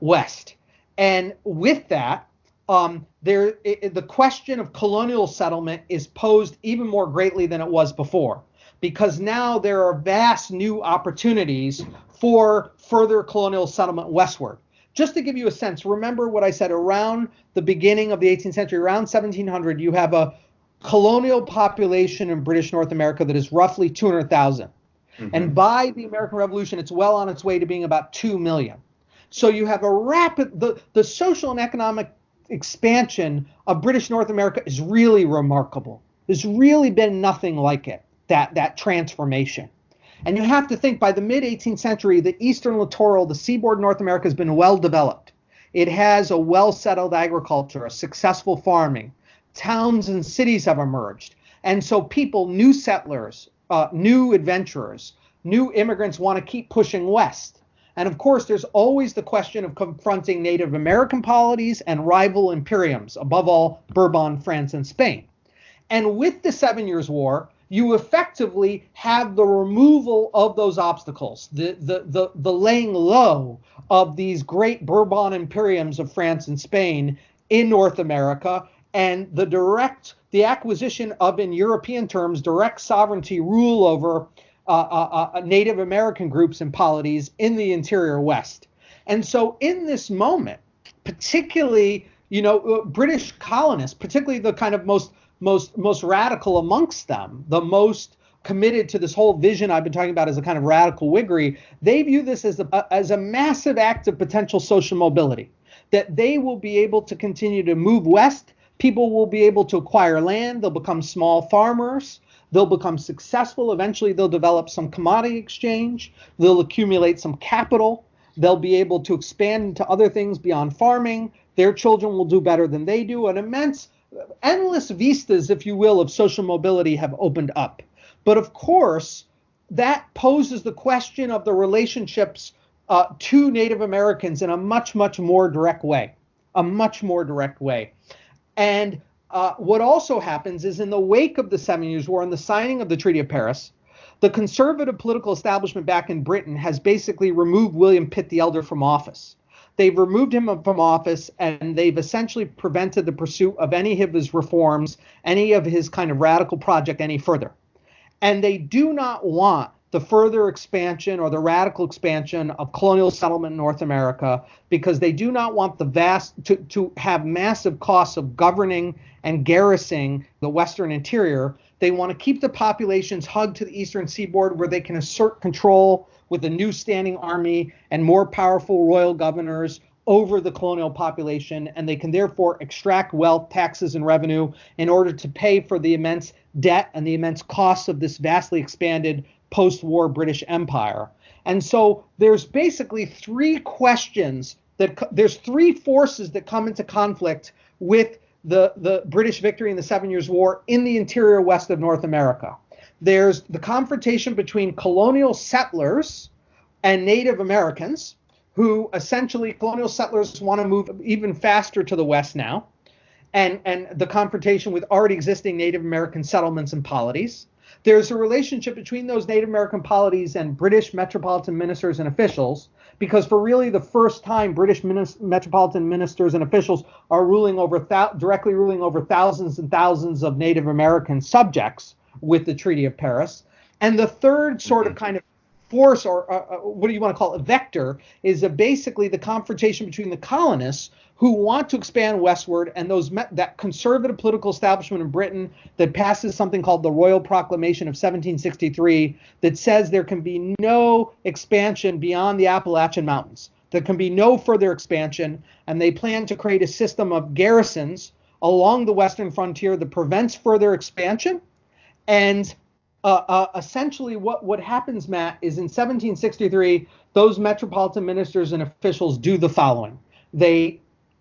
West. And with that, the question of colonial settlement is posed even more greatly than it was before, because now there are vast new opportunities for further colonial settlement westward. Just to give you a sense, remember what I said, around the beginning of the 18th century, around 1700, you have a colonial population in British North America that is roughly 200,000. Mm-hmm. And by the American Revolution, it's well on its way to being about 2 million. So you have a rapid, the social and economic expansion of British North America is really remarkable. There's really been nothing like it, that transformation. And you have to think, by the mid-18th century, the eastern littoral, the seaboard North America has been well developed. It has a well-settled agriculture, a successful farming. Towns and cities have emerged. And so people, new settlers, new adventurers, new immigrants want to keep pushing west. And of course, there's always the question of confronting Native American polities and rival imperiums, above all, Bourbon, France, and Spain. And with the 7 Years' War, you effectively have the removal of those obstacles, the laying low of these great Bourbon imperiums of France and Spain in North America, and the acquisition of, in European terms, direct sovereignty, rule over Native American groups and polities in the interior West. And so in this moment, particularly, British colonists, particularly the kind of most radical amongst them, the most committed to this whole vision I've been talking about as a kind of radical Whiggery, they view this as a massive act of potential social mobility, that they will be able to continue to move west. People will be able to acquire land. They'll become small farmers. They'll become successful. Eventually, they'll develop some commodity exchange. They'll accumulate some capital. They'll be able to expand into other things beyond farming. Their children will do better than they do. Endless vistas, if you will, of social mobility have opened up. But of course, that poses the question of the relationships to Native Americans in a much, much more direct way. And what also happens is, in the wake of the 7 Years' War and the signing of the Treaty of Paris, the conservative political establishment back in Britain has basically removed William Pitt the Elder from office. They've removed him from office, and they've essentially prevented the pursuit of any of his reforms, any of his kind of radical project any further. And they do not want the further expansion or the radical expansion of colonial settlement in North America, because they do not want to have massive costs of governing and garrisoning the Western interior. They want to keep the populations hugged to the eastern seaboard where they can assert control with a new standing army and more powerful royal governors over the colonial population, and they can therefore extract wealth, taxes, and revenue in order to pay for the immense debt and the immense costs of this vastly expanded post-war British Empire. And so there's basically three forces that come into conflict with the British victory in the 7 Years' War in the interior west of North America. There's the confrontation between colonial settlers and Native Americans, who essentially colonial settlers want to move even faster to the west now, and the confrontation with already existing Native American settlements and polities. There's a relationship between those Native American polities and British metropolitan ministers and officials, because for really the first time, British metropolitan ministers and officials are directly ruling over thousands and thousands of Native American subjects with the Treaty of Paris. And the third sort of kind of force, or what do you want to call it, vector, is basically the confrontation between the colonists who want to expand westward and that conservative political establishment in Britain that passes something called the Royal Proclamation of 1763 that says there can be no expansion beyond the Appalachian Mountains. There can be no further expansion, and they plan to create a system of garrisons along the western frontier that prevents further expansion. And essentially what happens, Matt, is in 1763, those metropolitan ministers and officials do the following. They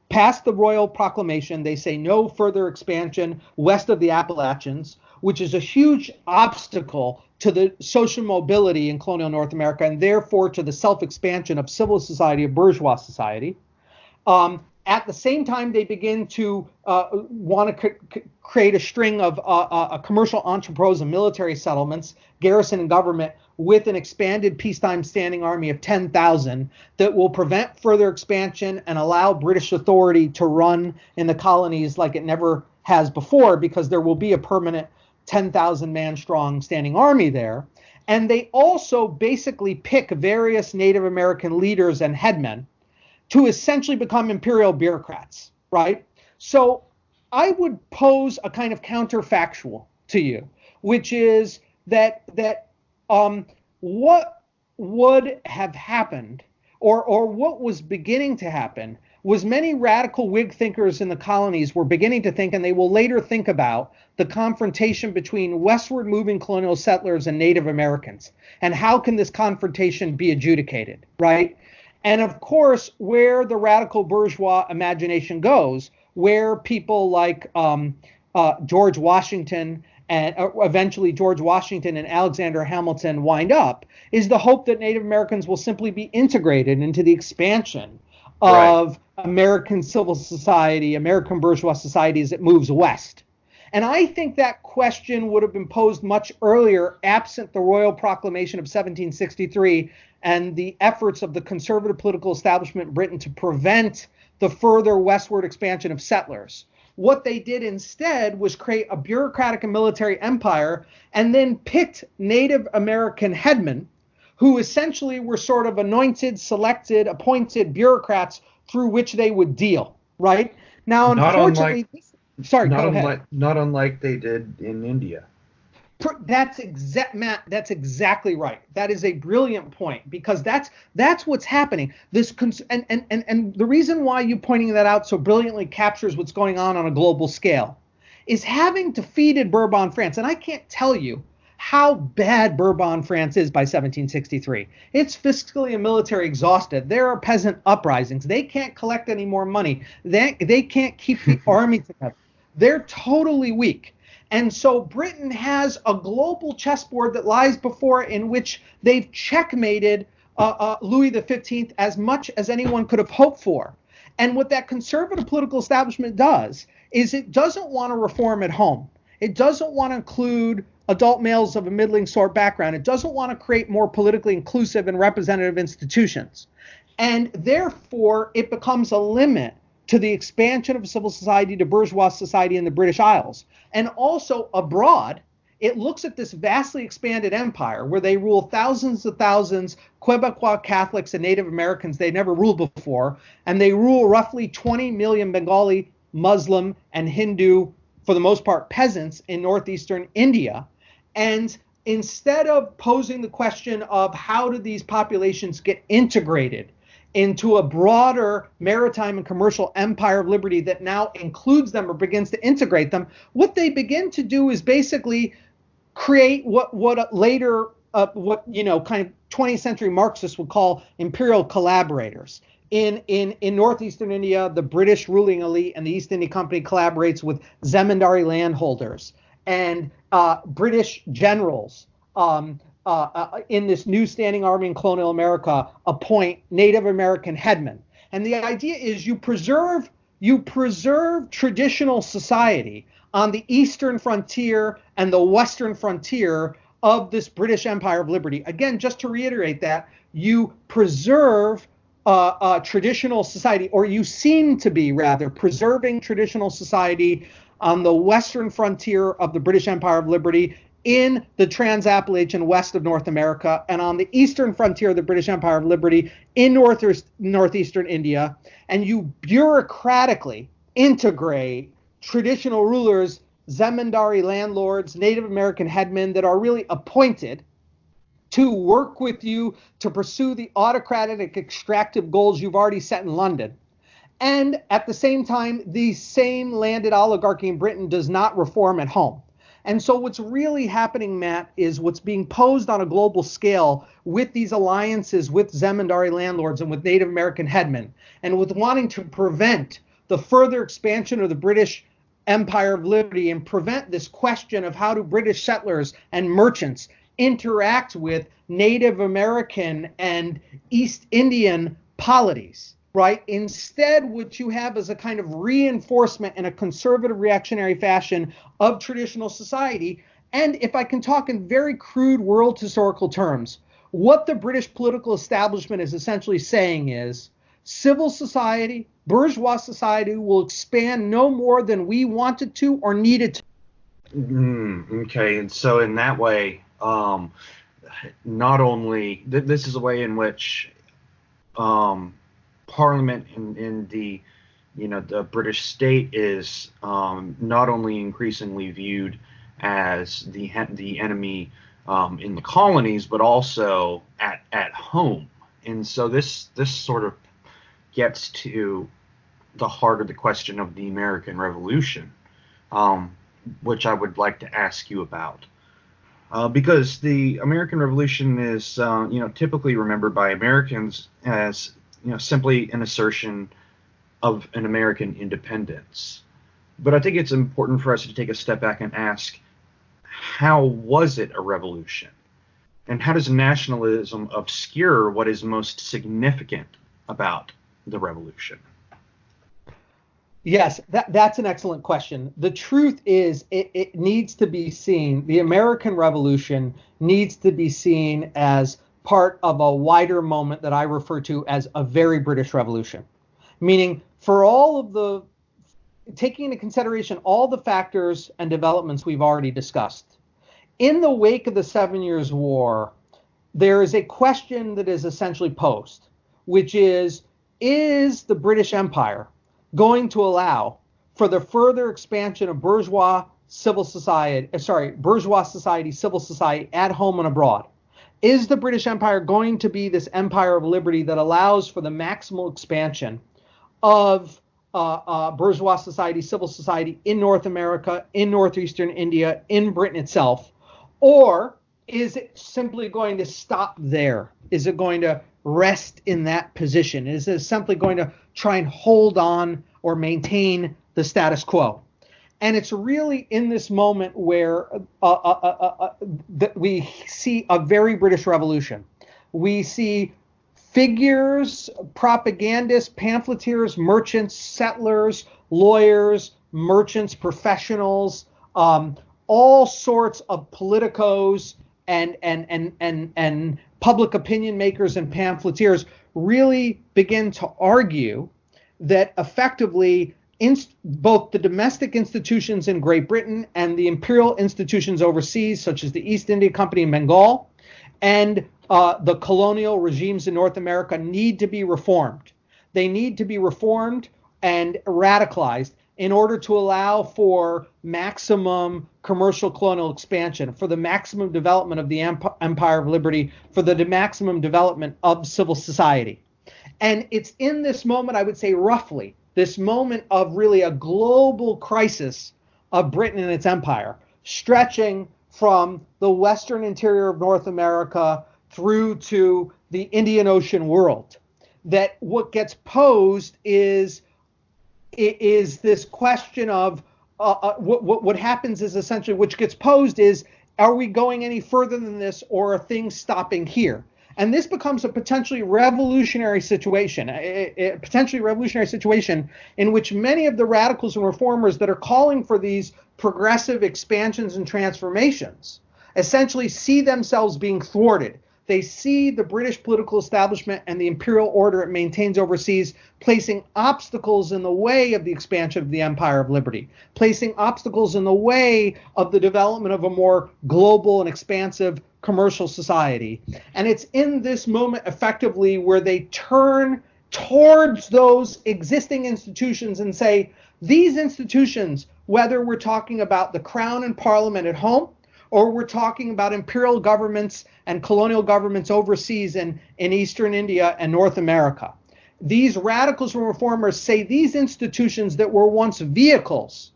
pass the Royal Proclamation. They say no further expansion west of the Appalachians, which is a huge obstacle to the social mobility in colonial North America and therefore to the self-expansion of civil society, of bourgeois society. At the same time, they begin to want to create a string of commercial entrepôts and military settlements, garrison and government, with an expanded peacetime standing army of 10,000 that will prevent further expansion and allow British authority to run in the colonies like it never has before, because there will be a permanent 10,000 man strong standing army there. And they also basically pick various Native American leaders and headmen to essentially become imperial bureaucrats, right? So I would pose a kind of counterfactual to you, which is that what would have happened, or what was beginning to happen, was many radical Whig thinkers in the colonies were beginning to think, and they will later think about, the confrontation between westward moving colonial settlers and Native Americans, and how can this confrontation be adjudicated, right? And of course, where the radical bourgeois imagination goes, where people like George Washington and eventually George Washington and Alexander Hamilton wind up, is the hope that Native Americans will simply be integrated into the expansion of American civil society, American bourgeois society as it moves west. And I think that question would have been posed much earlier, absent the Royal Proclamation of 1763 and the efforts of the conservative political establishment in Britain to prevent the further westward expansion of settlers. What they did instead was create a bureaucratic and military empire, and then picked Native American headmen who essentially were sort of anointed, selected, appointed bureaucrats through which they would deal, right? Now, unfortunately, not unlike they did in India. Matt, that's exactly right. That is a brilliant point, because that's what's happening. And the reason why you pointing that out so brilliantly captures what's going on a global scale is having defeated Bourbon France. And I can't tell you how bad Bourbon France is by 1763. It's fiscally and military exhausted. There are peasant uprisings. They can't collect any more money. They can't keep the army together. They're totally weak. And so Britain has a global chessboard that lies before it, in which they've checkmated Louis XV as much as anyone could have hoped for. And what that conservative political establishment does is it doesn't want to reform at home. It doesn't want to include adult males of a middling sort background. It doesn't want to create more politically inclusive and representative institutions. And therefore, it becomes a limit to the expansion of civil society to bourgeois society in the British Isles. And also abroad, it looks at this vastly expanded empire where they rule thousands of thousands, Quebecois Catholics and Native Americans they never ruled before, and they rule roughly 20 million Bengali, Muslim, and Hindu, for the most part peasants in northeastern India. And instead of posing the question of how do these populations get integrated into a broader maritime and commercial empire of liberty that now includes them or begins to integrate them, what they begin to do is basically create what later kind of 20th century Marxists would call imperial collaborators. In northeastern India, the British ruling elite and the East India Company collaborates with zamindari landholders and British generals in this new standing army in colonial America appoint Native American headmen. And the idea is you preserve traditional society on the eastern frontier and the western frontier of this British Empire of Liberty. Again, just to reiterate that, you preserve traditional society, or you seem to be rather preserving traditional society on the western frontier of the British Empire of Liberty in the Trans-Appalachian west of North America, and on the eastern frontier of the British Empire of Liberty in northeastern India, and you bureaucratically integrate traditional rulers, zamindari landlords, Native American headmen that are really appointed to work with you to pursue the autocratic extractive goals you've already set in London. And at the same time, the same landed oligarchy in Britain does not reform at home. And so what's really happening, Matt, is what's being posed on a global scale with these alliances with zamindari landlords and with Native American headmen, and with wanting to prevent the further expansion of the British Empire of Liberty and prevent this question of how do British settlers and merchants interact with Native American and East Indian polities. Right? Instead, what you have is a kind of reinforcement in a conservative reactionary fashion of traditional society. And if I can talk in very crude world historical terms, what the British political establishment is essentially saying is civil society, bourgeois society will expand no more than we wanted to or needed to. Okay, and so in that way, not only this is a way in which Parliament in the the British state is not only increasingly viewed as the enemy in the colonies, but also at home. And so this sort of gets to the heart of the question of the American Revolution, which I would like to ask you about. Because the American Revolution is typically remembered by Americans as simply an assertion of an American independence. But I think it's important for us to take a step back and ask, how was it a revolution? And how does nationalism obscure what is most significant about the revolution? Yes, that's an excellent question. The truth is it needs to be seen, the American Revolution needs to be seen as part of a wider moment that I refer to as a very British Revolution. Meaning, for all of the, taking into consideration all the factors and developments we've already discussed, in the wake of the 7 Years' War, there is a question that is essentially posed, which is the British Empire going to allow for the further expansion of bourgeois society, civil society at home and abroad? Is the British Empire going to be this empire of liberty that allows for the maximal expansion of bourgeois society, civil society in North America, in northeastern India, in Britain itself? Or is it simply going to stop there? Is it going to rest in that position? Is it simply going to try and hold on or maintain the status quo? And it's really in this moment where that we see a very British Revolution. We see figures, propagandists, pamphleteers, merchants, settlers, lawyers, merchants, professionals, all sorts of politicos and public opinion makers and pamphleteers really begin to argue that effectively both the domestic institutions in Great Britain and the imperial institutions overseas, such as the East India Company in Bengal and the colonial regimes in North America, need to be reformed. They need to be reformed and radicalized in order to allow for maximum commercial colonial expansion, for the maximum development of the Empire of Liberty, for the maximum development of civil society. And it's in this moment, I would say roughly, this moment of really a global crisis of Britain and its empire, stretching from the western interior of North America through to the Indian Ocean world, that what gets posed is this question of what happens is essentially, which gets posed is, are we going any further than this, or are things stopping here? And this becomes a potentially revolutionary situation, a potentially revolutionary situation in which many of the radicals and reformers that are calling for these progressive expansions and transformations essentially see themselves being thwarted. They see the British political establishment and the imperial order it maintains overseas placing obstacles in the way of the expansion of the Empire of Liberty, placing obstacles in the way of the development of a more global and expansive commercial society. And it's in this moment effectively where they turn towards those existing institutions and say, these institutions, whether we're talking about the crown and parliament at home, or we're talking about imperial governments and colonial governments overseas in Eastern India and North America. These radicals and reformers say these institutions that were once vehicles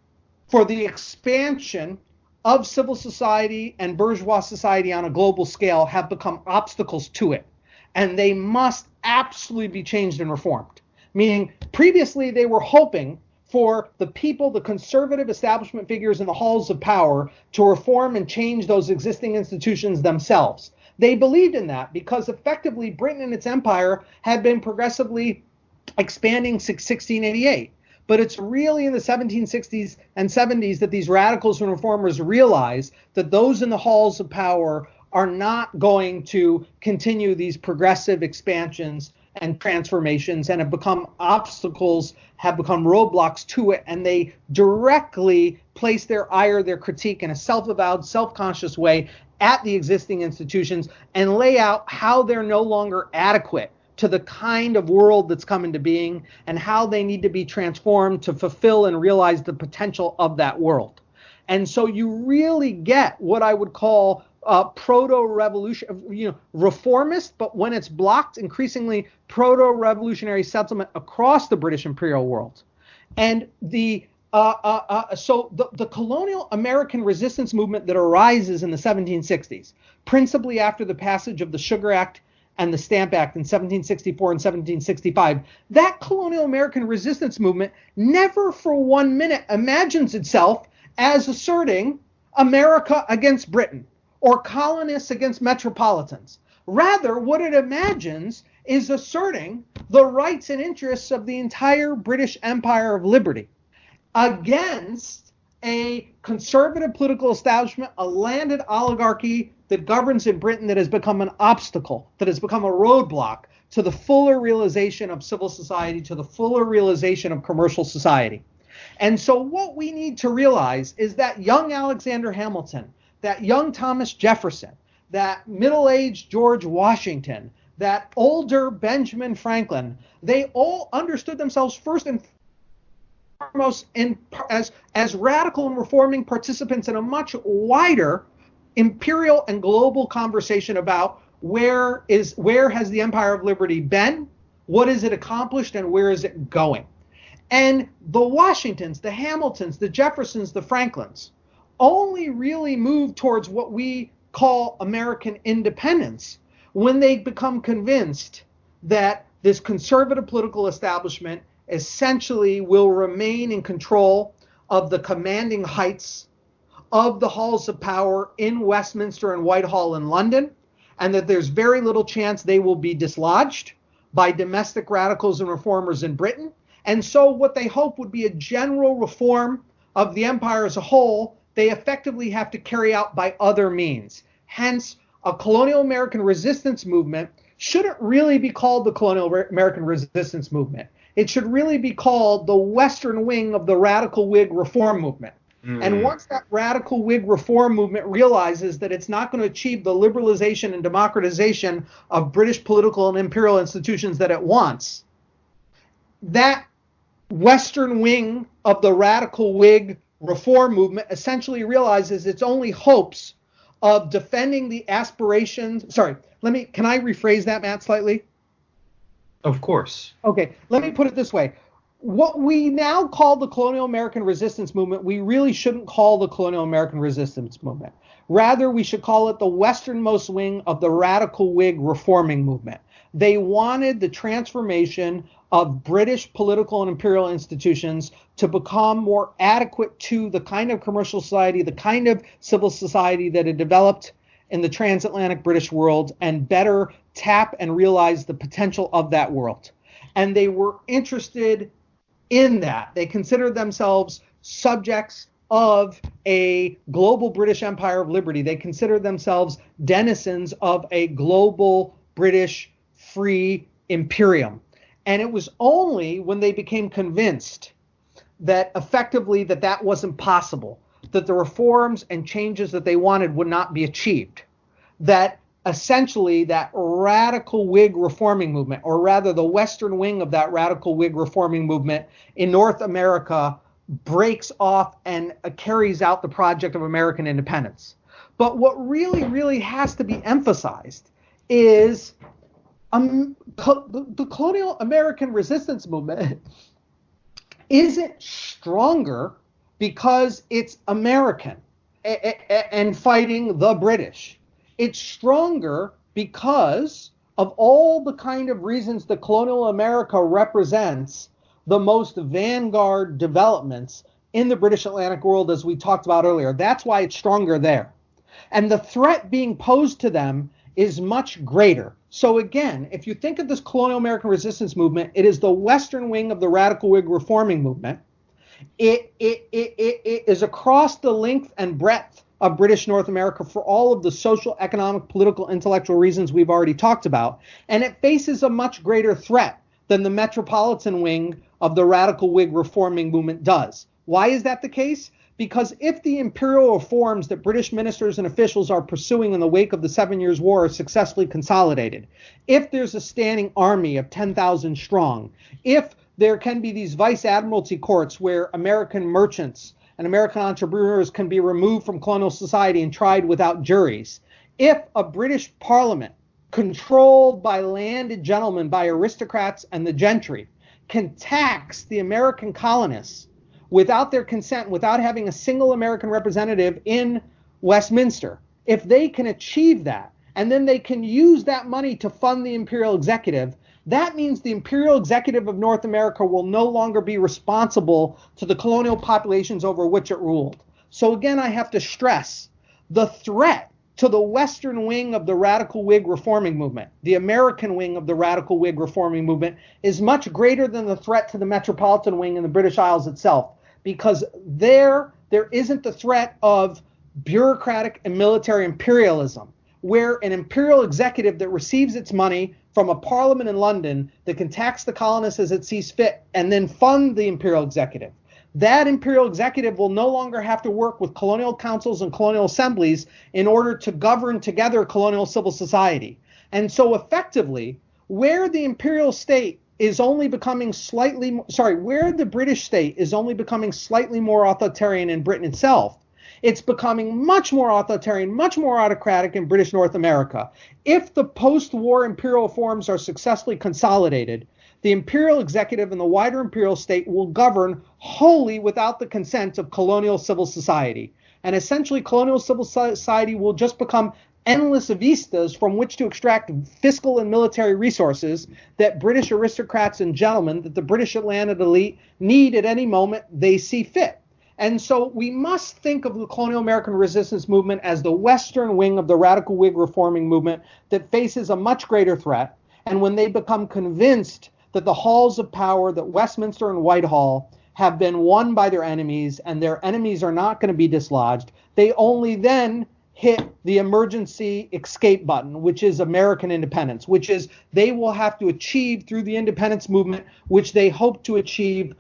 for the expansion of civil society and bourgeois society on a global scale have become obstacles to it. And they must absolutely be changed and reformed. Meaning, previously they were hoping for the people, the conservative establishment figures in the halls of power, to reform and change those existing institutions themselves. They believed in that because effectively Britain and its empire had been progressively expanding since 1688. But it's really in the 1760s and 70s that these radicals and reformers realize that those in the halls of power are not going to continue these progressive expansions and transformations, and have become obstacles, have become roadblocks to it, and they directly place their ire, their critique in a self-avowed, self-conscious way at the existing institutions and lay out how they're no longer adequate to the kind of world that's come into being and how they need to be transformed to fulfill and realize the potential of that world. And so you really get what I would call proto-revolution, reformist, but when it's blocked, increasingly proto-revolutionary sentiment across the British imperial world. And the colonial American resistance movement that arises in the 1760s, principally after the passage of the Sugar Act and the Stamp Act in 1764 and 1765, that colonial American resistance movement never for 1 minute imagines itself as asserting America against Britain or colonists against metropolitans. Rather, what it imagines is asserting the rights and interests of the entire British Empire of Liberty against a conservative political establishment, a landed oligarchy that governs in Britain that has become an obstacle, that has become a roadblock to the fuller realization of civil society, to the fuller realization of commercial society. And so what we need to realize is that young Alexander Hamilton, that young Thomas Jefferson, that middle-aged George Washington, that older Benjamin Franklin, they all understood themselves first and foremost as radical and reforming participants in a much wider imperial and global conversation about where has the Empire of Liberty been, what has it accomplished, and where is it going. And the Washingtons, the Hamiltons, the Jeffersons, the Franklins only really move towards what we call American independence when they become convinced that this conservative political establishment essentially will remain in control of the commanding heights of the halls of power in Westminster and Whitehall in London, and that there's very little chance they will be dislodged by domestic radicals and reformers in Britain. And so what they hope would be a general reform of the empire as a whole, they effectively have to carry out by other means. Hence, a colonial American resistance movement shouldn't really be called the colonial American resistance movement. It should really be called the Western wing of the radical Whig reform movement. And once that radical Whig reform movement realizes that it's not going to achieve the liberalization and democratization of British political and imperial institutions that it wants, that Western wing of the radical Whig reform movement essentially realizes its only hopes of defending the aspirations. Sorry, can I rephrase that, Matt, slightly? Of course. Okay, let me put it this way. What we now call the Colonial American Resistance Movement, we really shouldn't call the Colonial American Resistance Movement. Rather, we should call it the westernmost wing of the radical Whig reforming movement. They wanted the transformation of British political and imperial institutions to become more adequate to the kind of commercial society, the kind of civil society that had developed in the transatlantic British world, and better tap and realize the potential of that world. And they were interested in that. They considered themselves subjects of a global British Empire of Liberty. They considered themselves denizens of a global British free imperium. And it was only when they became convinced that effectively that wasn't possible, that the reforms and changes that they wanted would not be achieved, that essentially that radical Whig reforming movement, or rather the Western wing of that radical Whig reforming movement in North America, breaks off and carries out the project of American independence. But what really, really has to be emphasized is the Colonial American Resistance Movement isn't stronger because it's American and fighting the British. It's stronger because of all the kind of reasons that colonial America represents the most vanguard developments in the British Atlantic world, as we talked about earlier. That's why it's stronger there. And the threat being posed to them is much greater. So again, if you think of this Colonial American Resistance Movement, it is the Western wing of the radical Whig reforming movement. It is across the length and breadth of British North America for all of the social, economic, political, intellectual reasons we've already talked about. And it faces a much greater threat than the metropolitan wing of the radical Whig reforming movement does. Why is that the case? Because if the imperial reforms that British ministers and officials are pursuing in the wake of the 7 Years' War are successfully consolidated, if there's a standing army of 10,000 strong, if there can be these vice admiralty courts where American merchants and American entrepreneurs can be removed from colonial society and tried without juries, if a British parliament controlled by landed gentlemen, by aristocrats and the gentry, can tax the American colonists without their consent, without having a single American representative in Westminster, if they can achieve that, and then they can use that money to fund the imperial executive, that means the imperial executive of North America will no longer be responsible to the colonial populations over which it ruled. So again, I have to stress the threat to the Western wing of the radical Whig reforming movement, the American wing of the radical Whig reforming movement, is much greater than the threat to the metropolitan wing in the British Isles itself, because there isn't the threat of bureaucratic and military imperialism, where an imperial executive that receives its money from a parliament in London that can tax the colonists as it sees fit and then fund the imperial executive. That imperial executive will no longer have to work with colonial councils and colonial assemblies in order to govern together colonial civil society. And so effectively, where the imperial state is only becoming where the British state is only becoming slightly more authoritarian in Britain itself, it's becoming much more authoritarian, much more autocratic in British North America. If the post-war imperial reforms are successfully consolidated, the imperial executive and the wider imperial state will govern wholly without the consent of colonial civil society. And essentially, colonial civil society will just become endless vistas from which to extract fiscal and military resources that British aristocrats and gentlemen, that the British Atlantic elite need at any moment they see fit. And so we must think of the Colonial American Resistance Movement as the Western wing of the radical Whig reforming movement that faces a much greater threat. And when they become convinced that the halls of power, that Westminster and Whitehall, have been won by their enemies and their enemies are not going to be dislodged, they only then hit the emergency escape button, which is American independence, which is they will have to achieve through the independence movement, which they hope to achieve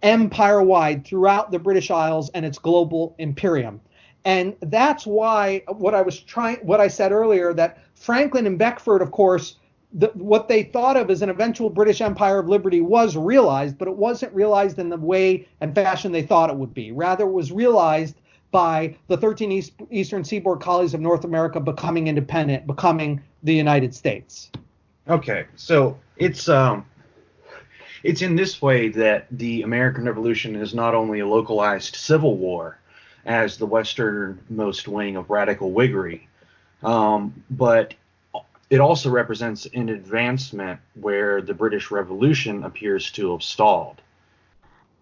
empire-wide throughout the British Isles and its global imperium. And that's why what I said earlier, that Franklin and Beckford, of course, what they thought of as an eventual British Empire of Liberty was realized, but it wasn't realized in the way and fashion they thought it would be. Rather, it was realized by the 13 Eastern Seaboard colonies of North America becoming independent, becoming the United States. Okay, so it's in this way that the American Revolution is not only a localized civil war, as the westernmost wing of radical Whiggery, but it also represents an advancement where the British Revolution appears to have stalled.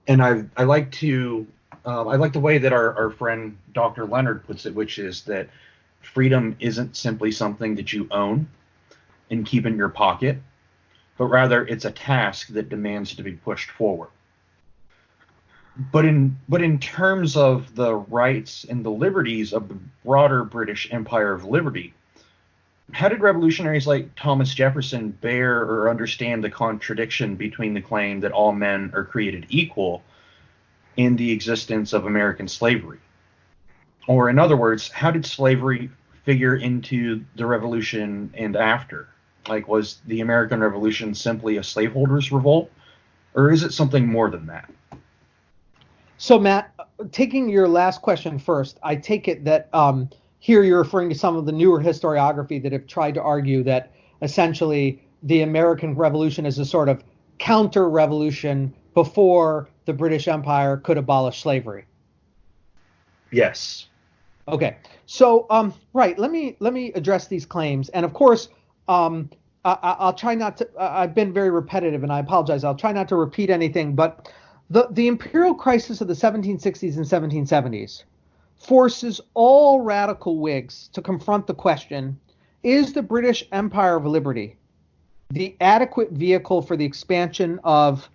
And I like the way that our friend Dr. Leonard puts it, which is that freedom isn't simply something that you own and keep in your pocket, but rather it's a task that demands to be pushed forward. But in terms of the rights and the liberties of the broader British Empire of Liberty, how did revolutionaries like Thomas Jefferson bear or understand the contradiction between the claim that all men are created equal and the existence of American slavery? Or in other words, how did slavery figure into the revolution and after? Like, was the American Revolution simply a slaveholders' revolt, or is it something more than that? So, Matt, taking your last question first, I take it that here you're referring to some of the newer historiography that have tried to argue that essentially the American Revolution is a sort of counter-revolution before the British Empire could abolish slavery. Yes. Okay. So, right. Let me address these claims, and of course, I'll try not to. I've been very repetitive, and I apologize. I'll try not to repeat anything, but the imperial crisis of the 1760s and 1770s forces all radical Whigs to confront the question: is the British Empire of Liberty the adequate vehicle for the expansion of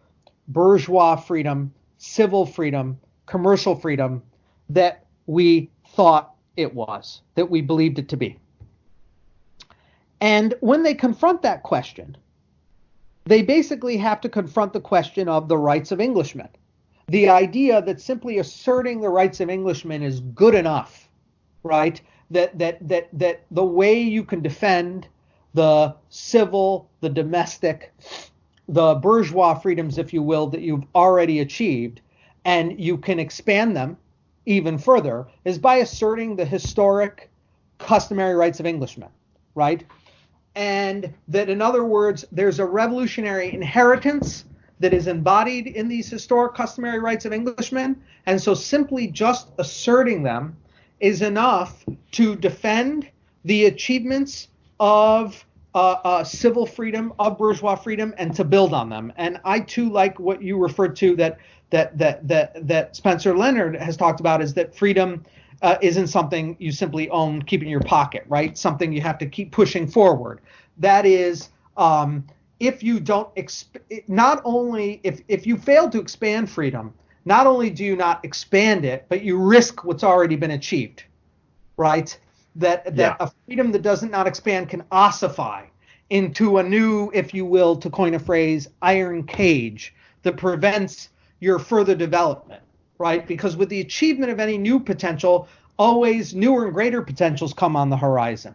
bourgeois freedom, civil freedom, commercial freedom that we thought it was, that we believed it to be? And when they confront that question, they basically have to confront the question of the rights of Englishmen. The idea that simply asserting the rights of Englishmen is good enough, right? That the way you can defend the civil, the domestic, the bourgeois freedoms, if you will, that you've already achieved, and you can expand them even further, is by asserting the historic, customary rights of Englishmen, right? And that, in other words, there's a revolutionary inheritance that is embodied in these historic, customary rights of Englishmen, and so simply just asserting them is enough to defend the achievements of civil freedom, of bourgeois freedom, and to build on them. And I too like what you referred to that Spencer Leonard has talked about, is that freedom isn't something you simply own, keep in your pocket, right? Something you have to keep pushing forward. That is, if you don't, not only if you fail to expand freedom, not only do you not expand it, but you risk what's already been achieved, right? That a freedom that does not expand can ossify into a new, if you will, to coin a phrase, iron cage that prevents your further development, right? Because with the achievement of any new potential, always newer and greater potentials come on the horizon.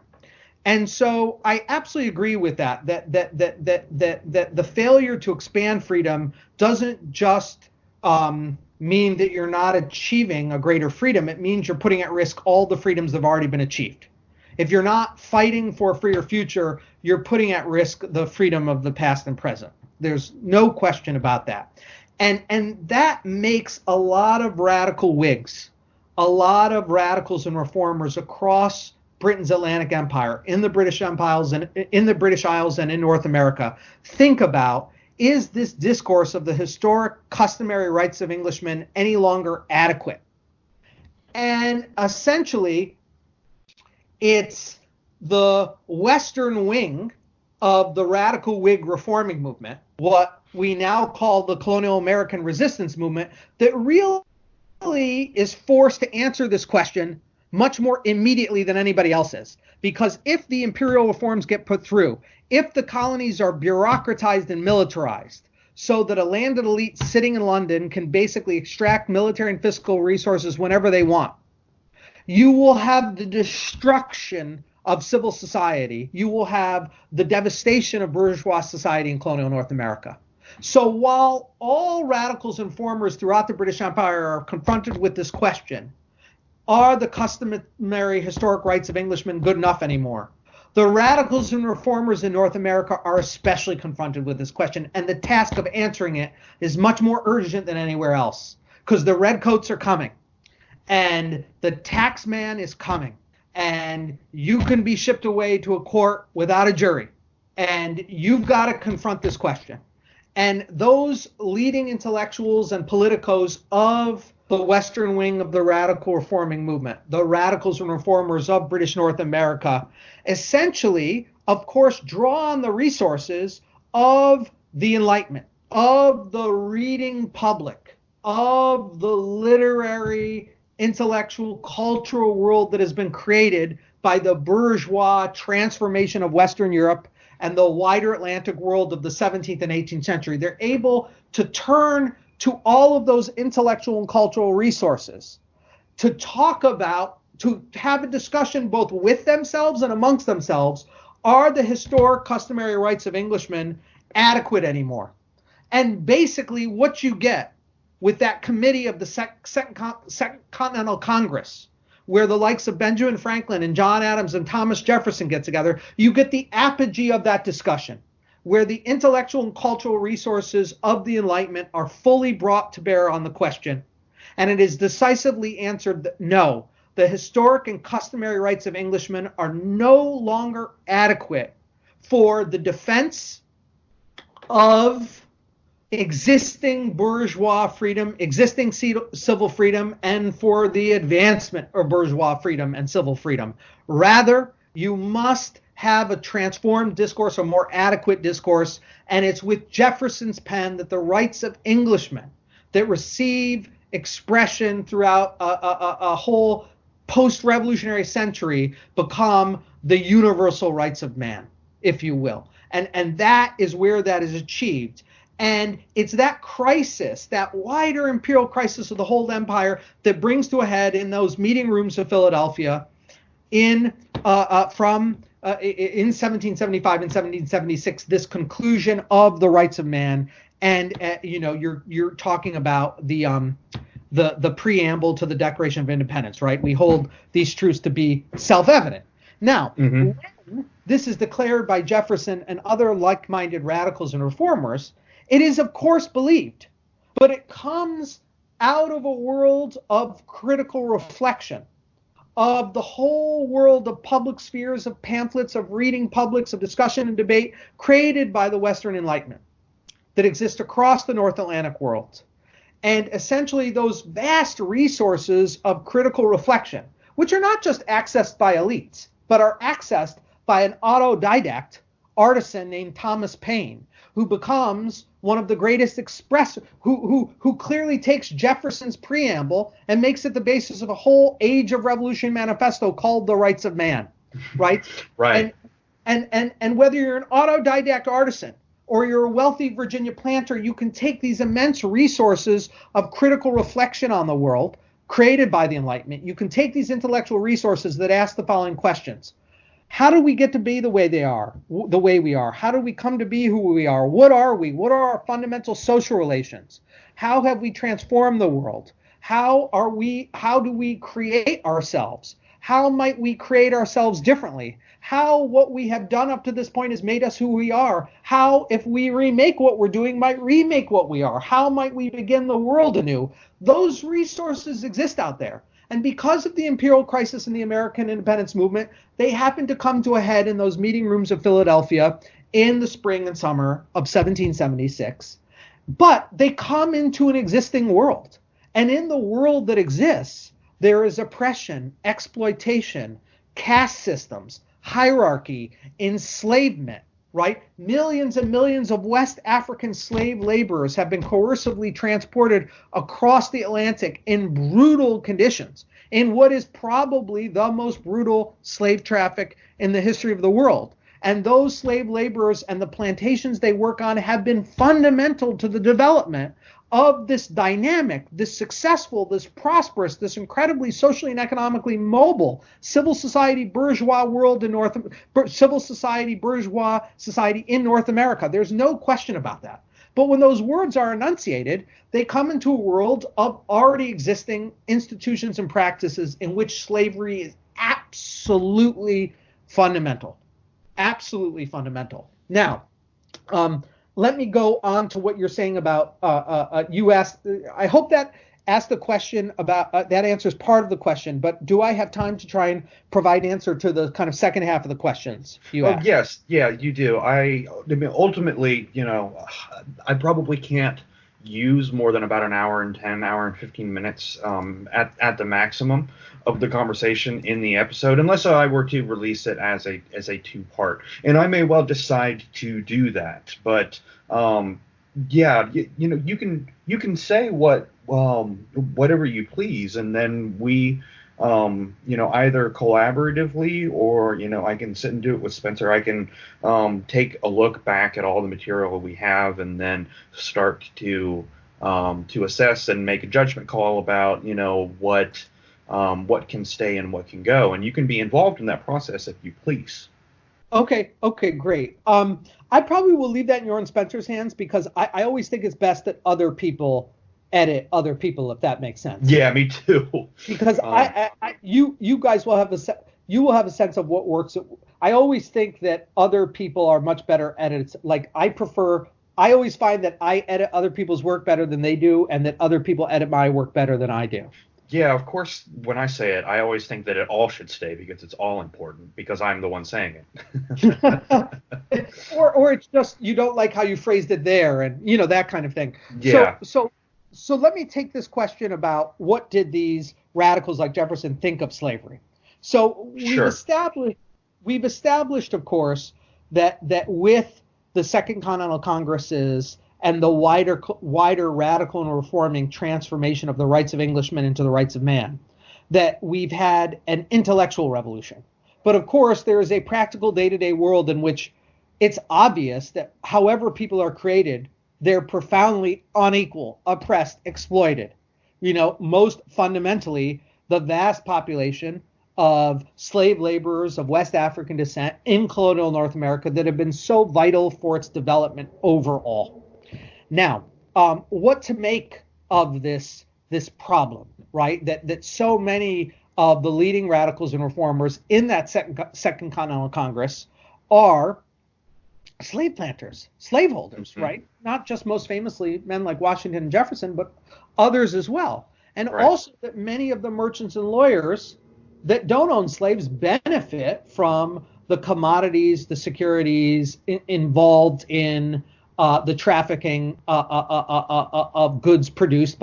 And so I absolutely agree with that the failure to expand freedom doesn't just mean that you're not achieving a greater freedom. It means you're putting at risk all the freedoms that have already been achieved. If you're not fighting for a freer future, you're putting at risk the freedom of the past and present. There's no question about that. And that makes a lot of radical Whigs, a lot of radicals and reformers across Britain's Atlantic Empire, in the British Empires and in the British Isles and in North America, think about, is this discourse of the historic customary rights of Englishmen any longer adequate? And essentially, it's the Western wing of the radical Whig reforming movement, what we now call the Colonial American Resistance movement, that really is forced to answer this question much more immediately than anybody else is. Because if the imperial reforms get put through, if the colonies are bureaucratized and militarized, so that a landed elite sitting in London can basically extract military and fiscal resources whenever they want, you will have the destruction of civil society. You will have the devastation of bourgeois society in colonial North America. So while all radicals and reformers throughout the British Empire are confronted with this question, are the customary historic rights of Englishmen good enough anymore? The radicals and reformers in North America are especially confronted with this question, and the task of answering it is much more urgent than anywhere else, because the redcoats are coming, and the tax man is coming, and you can be shipped away to a court without a jury, and you've got to confront this question. And those leading intellectuals and politicos of the Western wing of the radical reforming movement, the radicals and reformers of British North America, essentially, of course, draw on the resources of the Enlightenment, of the reading public, of the literary, intellectual, cultural world that has been created by the bourgeois transformation of Western Europe and the wider Atlantic world of the 17th and 18th century. They're able to turn to all of those intellectual and cultural resources to talk about, to have a discussion both with themselves and amongst themselves. Are the historic customary rights of Englishmen adequate anymore? And basically what you get with that committee of the Second Continental Congress, where the likes of Benjamin Franklin and John Adams and Thomas Jefferson get together, you get the apogee of that discussion, where the intellectual and cultural resources of the Enlightenment are fully brought to bear on the question. And it is decisively answered that no, the historic and customary rights of Englishmen are no longer adequate for the defense of existing bourgeois freedom, existing civil freedom, and for the advancement of bourgeois freedom and civil freedom. Rather, you must have a transformed discourse, a more adequate discourse, and it's with Jefferson's pen that the rights of Englishmen that receive expression throughout a whole post-revolutionary century become the universal rights of man, if you will. And that is where that is achieved. And it's that crisis, that wider imperial crisis of the whole empire, that brings to a head in those meeting rooms of Philadelphia in 1775 and 1776, this conclusion of the rights of man. And you're talking about the preamble to the Declaration of Independence, right? We hold these truths to be self-evident. Now, when this is declared by Jefferson and other like-minded radicals and reformers, it is, of course, believed, but it comes out of a world of critical reflection, of the whole world of public spheres, of pamphlets, of reading publics, of discussion and debate created by the Western Enlightenment that exist across the North Atlantic world. And essentially those vast resources of critical reflection, which are not just accessed by elites, but are accessed by an autodidact artisan named Thomas Paine, who becomes one of the greatest expressors, who clearly takes Jefferson's preamble and makes it the basis of a whole Age of Revolution manifesto called The Rights of Man, right? Right. And whether you're an autodidact artisan or you're a wealthy Virginia planter, you can take these immense resources of critical reflection on the world created by the Enlightenment. You can take these intellectual resources that ask the following questions. How do we get to be the way we are? How do we come to be who we are? What are we? What are our fundamental social relations? How have we transformed the world? How do we create ourselves? How might we create ourselves differently? How what we have done up to this point has made us who we are? How, if we remake what we're doing, might remake what we are? How might we begin the world anew? Those resources exist out there. And because of the imperial crisis and the American independence movement, they happened to come to a head in those meeting rooms of Philadelphia in the spring and summer of 1776. But they come into an existing world. And in the world that exists, there is oppression, exploitation, caste systems, hierarchy, enslavement, right? Millions and millions of West African slave laborers have been coercively transported across the Atlantic in brutal conditions, in what is probably the most brutal slave traffic in the history of the world. And those slave laborers and the plantations they work on have been fundamental to the development of this dynamic, this successful, this prosperous, this incredibly socially and economically mobile civil society bourgeois world in civil society bourgeois society in North America. There's no question about that. But when those words are enunciated, they come into a world of already existing institutions and practices in which slavery is absolutely fundamental. Absolutely fundamental. Now, let me go on to what you're saying about you asked. I hope that asked the question about that answers part of the question. But do I have time to try and provide answer to the kind of second half of the questions you asked? Yes, yeah, you do. I mean, ultimately, I probably can't use more than about an hour and 15 minutes at the maximum of the conversation in the episode, unless I were to release it as a two-part. And I may well decide to do that. But yeah, you can say whatever you please, and then we either collaboratively or I can sit and do it with Spencer. I can take a look back at all the material we have and then start to assess and make a judgment call about what can stay and what can go, and you can be involved in that process if you please. Okay, great. I probably will leave that in your and Spencer's hands, because I always think it's best that other people edit other people, if that makes sense. Yeah, me too. Because you guys will have a sense of what works. I always think that other people are much better edits. Like I always find that I edit other people's work better than they do, and that other people edit my work better than I do. Yeah, of course, when I say it, I always think that it all should stay because it's all important, because I'm the one saying it. or it's just you don't like how you phrased it there, and that kind of thing. Yeah. So let me take this question about what did these radicals like Jefferson think of slavery. So we've established, of course, that with the Second Continental Congresses and the wider radical and reforming transformation of the rights of Englishmen into the rights of man, that we've had an intellectual revolution. But of course, there is a practical day-to-day world in which it's obvious that however people are created, they're profoundly unequal, oppressed, exploited. Most fundamentally, the vast population of slave laborers of West African descent in colonial North America that have been so vital for its development overall. Now, what to make of this problem, right? That so many of the leading radicals and reformers in that Second Continental Congress are slave planters, slaveholders, mm-hmm. right? Not just most famously men like Washington and Jefferson, but others as well. And right. Also that many of the merchants and lawyers that don't own slaves benefit from the commodities, the securities involved in the trafficking of goods produced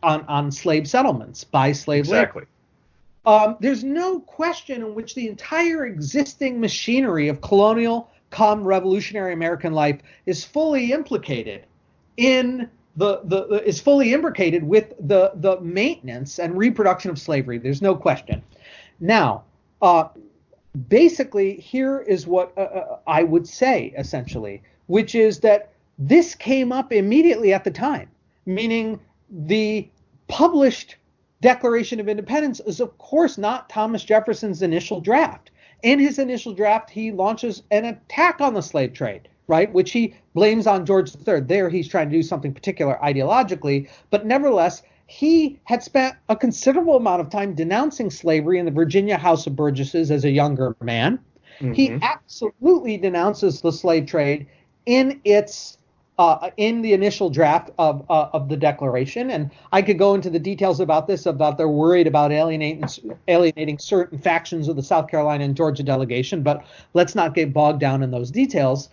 on slave settlements by slave exactly. labor. There's no question in which the entire existing machinery of colonial revolutionary American life is fully implicated in is fully imbricated with the maintenance and reproduction of slavery. There's no question. Now, basically, here is what I would say, essentially, which is that this came up immediately at the time, meaning the published Declaration of Independence is, of course, not Thomas Jefferson's initial draft. In his initial draft, he launches an attack on the slave trade, right, which he blames on George III. There, he's trying to do something particular ideologically, but nevertheless, he had spent a considerable amount of time denouncing slavery in the Virginia House of Burgesses as a younger man. Mm-hmm. He absolutely denounces the slave trade in the initial draft of the Declaration, and I could go into the details about this, about they're worried about alienating certain factions of the South Carolina and Georgia delegation, but let's not get bogged down in those details.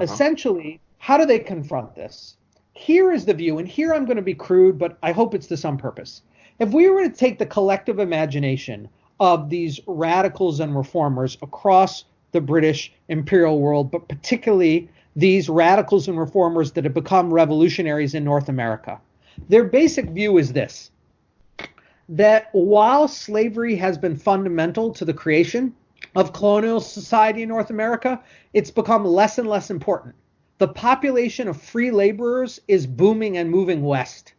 Essentially, how do they confront this? Here is the view, and here I'm going to be crude, but I hope it's to some purpose. If we were to take the collective imagination of these radicals and reformers across the British imperial world, but particularly these radicals and reformers that have become revolutionaries in North America. Their basic view is this, that while slavery has been fundamental to the creation of colonial society in North America, it's become less and less important. The population of free laborers is booming and moving west.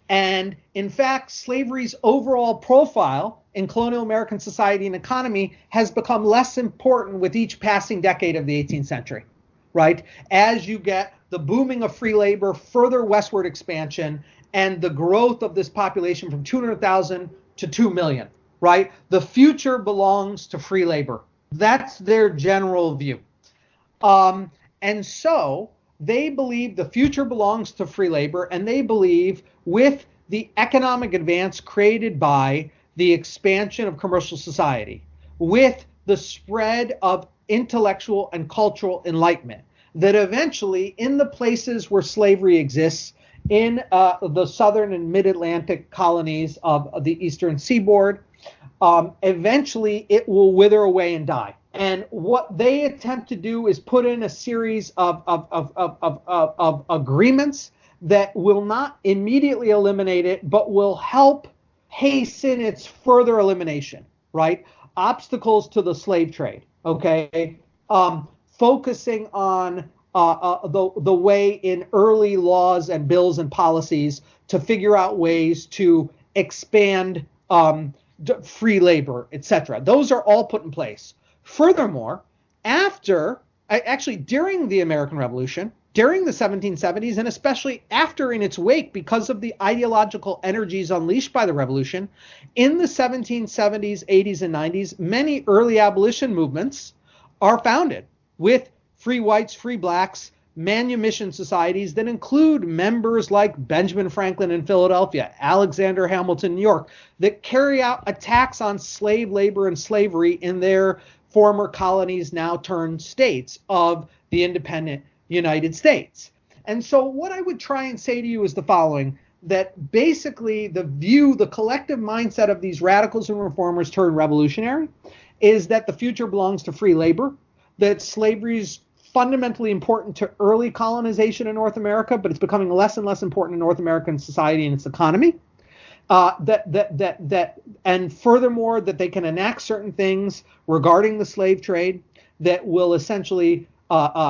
And in fact, slavery's overall profile in colonial American society and economy has become less important with each passing decade of the 18th century, right? As you get the booming of free labor, further westward expansion, and the growth of this population from 200,000 to 2 million, right? The future belongs to free labor. That's their general view. And so they believe the future belongs to free labor, and they believe with the economic advance created by the expansion of commercial society, with the spread of intellectual and cultural enlightenment, that eventually in the places where slavery exists, in the southern and mid-Atlantic colonies of the eastern seaboard, eventually it will wither away and die. And what they attempt to do is put in a series of agreements that will not immediately eliminate it, but will help hasten its further elimination, right? Obstacles to the slave trade, okay? Focusing on the way in early laws and bills and policies to figure out ways to expand free labor, etc. Those are all put in place. Furthermore, during the American Revolution, during the 1770s, and especially after in its wake because of the ideological energies unleashed by the revolution, in the 1770s, 80s, and 90s, many early abolition movements are founded with free whites, free blacks, manumission societies that include members like Benjamin Franklin in Philadelphia, Alexander Hamilton in New York, that carry out attacks on slave labor and slavery in their former colonies, now turned states of the independent United States. And so what I would try and say to you is the following, that basically the collective mindset of these radicals and reformers turned revolutionary is that the future belongs to free labor, that slavery is fundamentally important to early colonization in North America, but it's becoming less and less important in North American society and its economy. And furthermore, that they can enact certain things regarding the slave trade that will essentially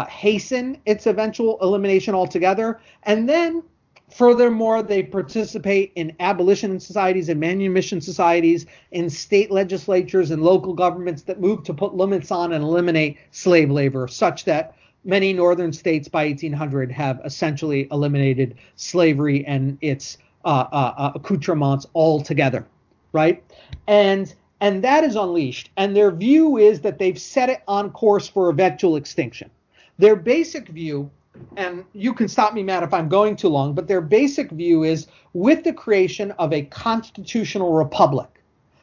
hasten its eventual elimination altogether. And then, furthermore, they participate in abolition societies and manumission societies, in state legislatures and local governments that move to put limits on and eliminate slave labor, such that many northern states by 1800 have essentially eliminated slavery and its accoutrements altogether, right? And that is unleashed. And their view is that they've set it on course for eventual extinction. Their basic view, and you can stop me, Matt, if I'm going too long, but their basic view is with the creation of a constitutional republic,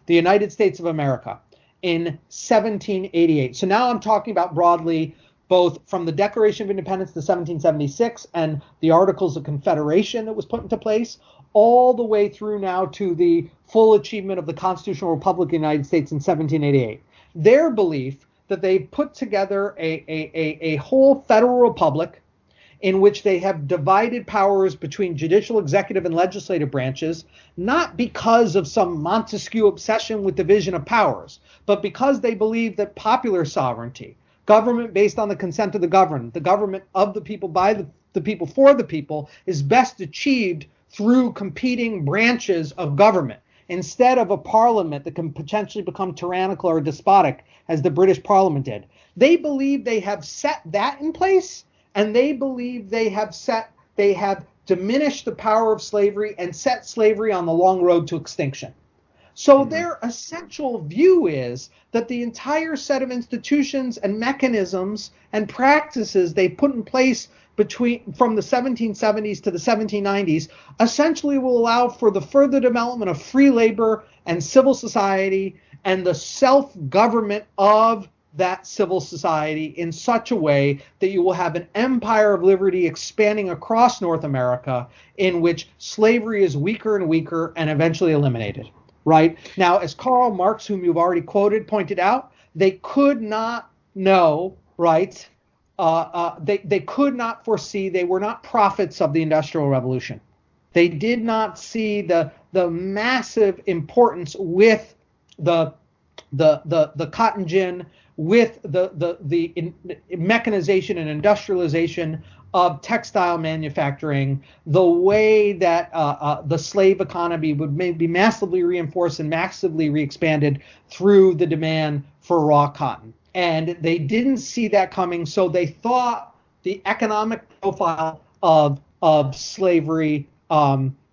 the United States of America, in 1788. So now I'm talking about broadly both from the Declaration of Independence to 1776 and the Articles of Confederation that was put into place, all the way through now to the full achievement of the Constitutional Republic of the United States in 1788. Their belief that they put together a whole federal republic in which they have divided powers between judicial, executive, and legislative branches, not because of some Montesquieu obsession with division of powers, but because they believe that popular sovereignty, government based on the consent of the governed, the government of the people, by the people, for the people, is best achieved through competing branches of government, instead of a parliament that can potentially become tyrannical or despotic, as the British Parliament did. They believe they have set that in place, and they believe they have diminished the power of slavery and set slavery on the long road to extinction. So their essential view is that the entire set of institutions and mechanisms and practices they put in place from the 1770s to the 1790s essentially will allow for the further development of free labor and civil society and the self-government of that civil society in such a way that you will have an empire of liberty expanding across North America in which slavery is weaker and weaker and eventually eliminated, right? Now, as Karl Marx, whom you've already quoted, pointed out, they could not know, right? They could not foresee. They were not prophets of the Industrial Revolution. They did not see the massive importance with the cotton gin, with the mechanization and industrialization of textile manufacturing, the way that the slave economy would be massively reinforced and massively re-expanded through the demand for raw cotton. And they didn't see that coming, so they thought the economic profile of slavery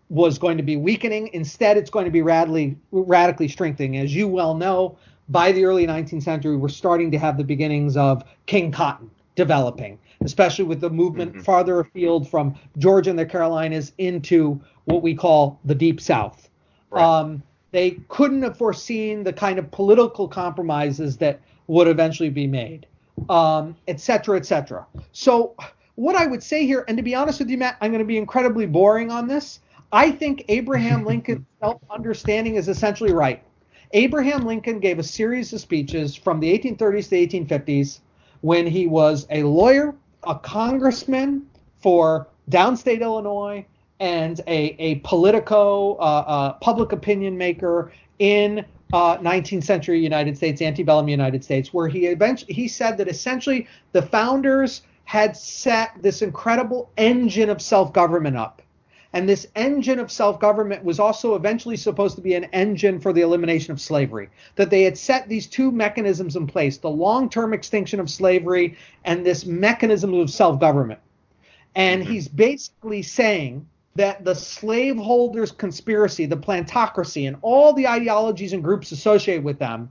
was going to be weakening. Instead, it's going to be radically strengthening. As you well know, by the early 19th century, we're starting to have the beginnings of King Cotton developing, especially with the movement farther afield from Georgia and the Carolinas into what we call the Deep South. Right. They couldn't have foreseen the kind of political compromises that would eventually be made, et cetera, et cetera. So what I would say here, and to be honest with you, Matt, I'm going to be incredibly boring on this. I think Abraham Lincoln's self-understanding is essentially right. Abraham Lincoln gave a series of speeches from the 1830s to the 1850s when he was a lawyer, a congressman for downstate Illinois, and a politico, public opinion maker in 19th century United States, antebellum United States, where he said that essentially the founders had set this incredible engine of self-government up. And this engine of self-government was also eventually supposed to be an engine for the elimination of slavery. That they had set these two mechanisms in place, the long-term extinction of slavery and this mechanism of self-government. And he's basically saying that the slaveholders' conspiracy, the plantocracy, and all the ideologies and groups associated with them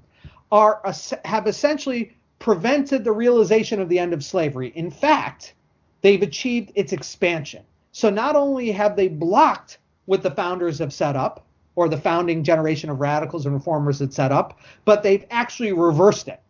have essentially prevented the realization of the end of slavery. In fact, they've achieved its expansion. So not only have they blocked what the founders have set up, or the founding generation of radicals and reformers had set up, but they've actually reversed it.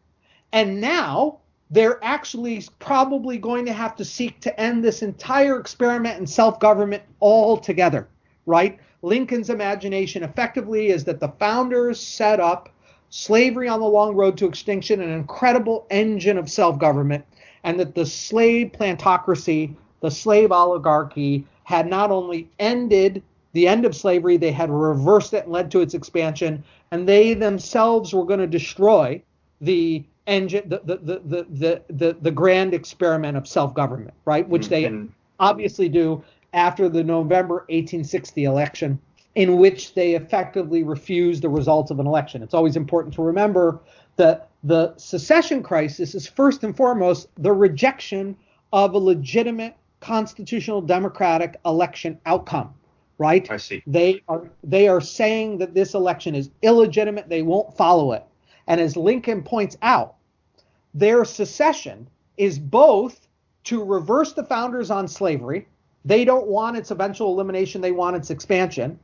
And now they're actually probably going to have to seek to end this entire experiment in self-government altogether, right? Lincoln's imagination effectively is that the founders set up slavery on the long road to extinction, an incredible engine of self-government, and that the slave plantocracy, the slave oligarchy, had not only ended the end of slavery, they had reversed it and led to its expansion, and they themselves were going to destroy the engine, the grand experiment of self-government, right? Which they obviously do after the November 1860 election, in which they effectively refused the results of an election. It's always important to remember that the secession crisis is first and foremost the rejection of a legitimate constitutional democratic election outcome, right? I see. They are saying that this election is illegitimate. They won't follow it. And as Lincoln points out, their secession is both to reverse the founders on slavery. They don't want its eventual elimination. They want its expansion.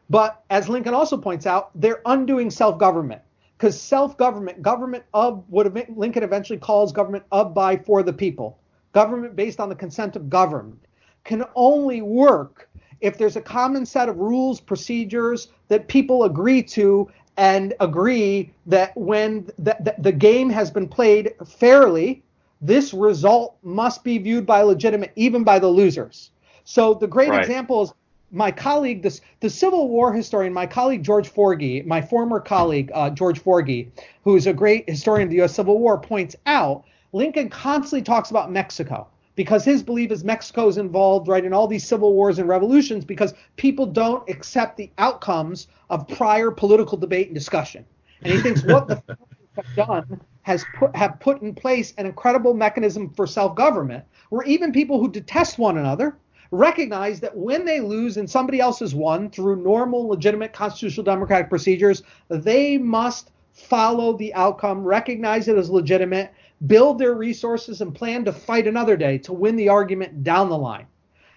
But as Lincoln also points out, they're undoing self-government, because self-government, government of what Lincoln eventually calls government of, by, for the people, government based on the consent of governed, can only work if there's a common set of rules, procedures that people agree to, and agree that when the game has been played fairly, this result must be viewed by legitimate, even by the losers. So the great example is my colleague, the Civil War historian, my colleague George Forgy, my former colleague George Forgy, who is a great historian of the U.S. Civil War, points out Lincoln constantly talks about Mexico, because his belief is Mexico is involved, right, in all these civil wars and revolutions because people don't accept the outcomes of prior political debate and discussion. And he thinks what the founders have done have put in place an incredible mechanism for self-government, where even people who detest one another recognize that when they lose and somebody else has won through normal, legitimate constitutional democratic procedures, they must follow the outcome, recognize it as legitimate, build their resources, and plan to fight another day to win the argument down the line.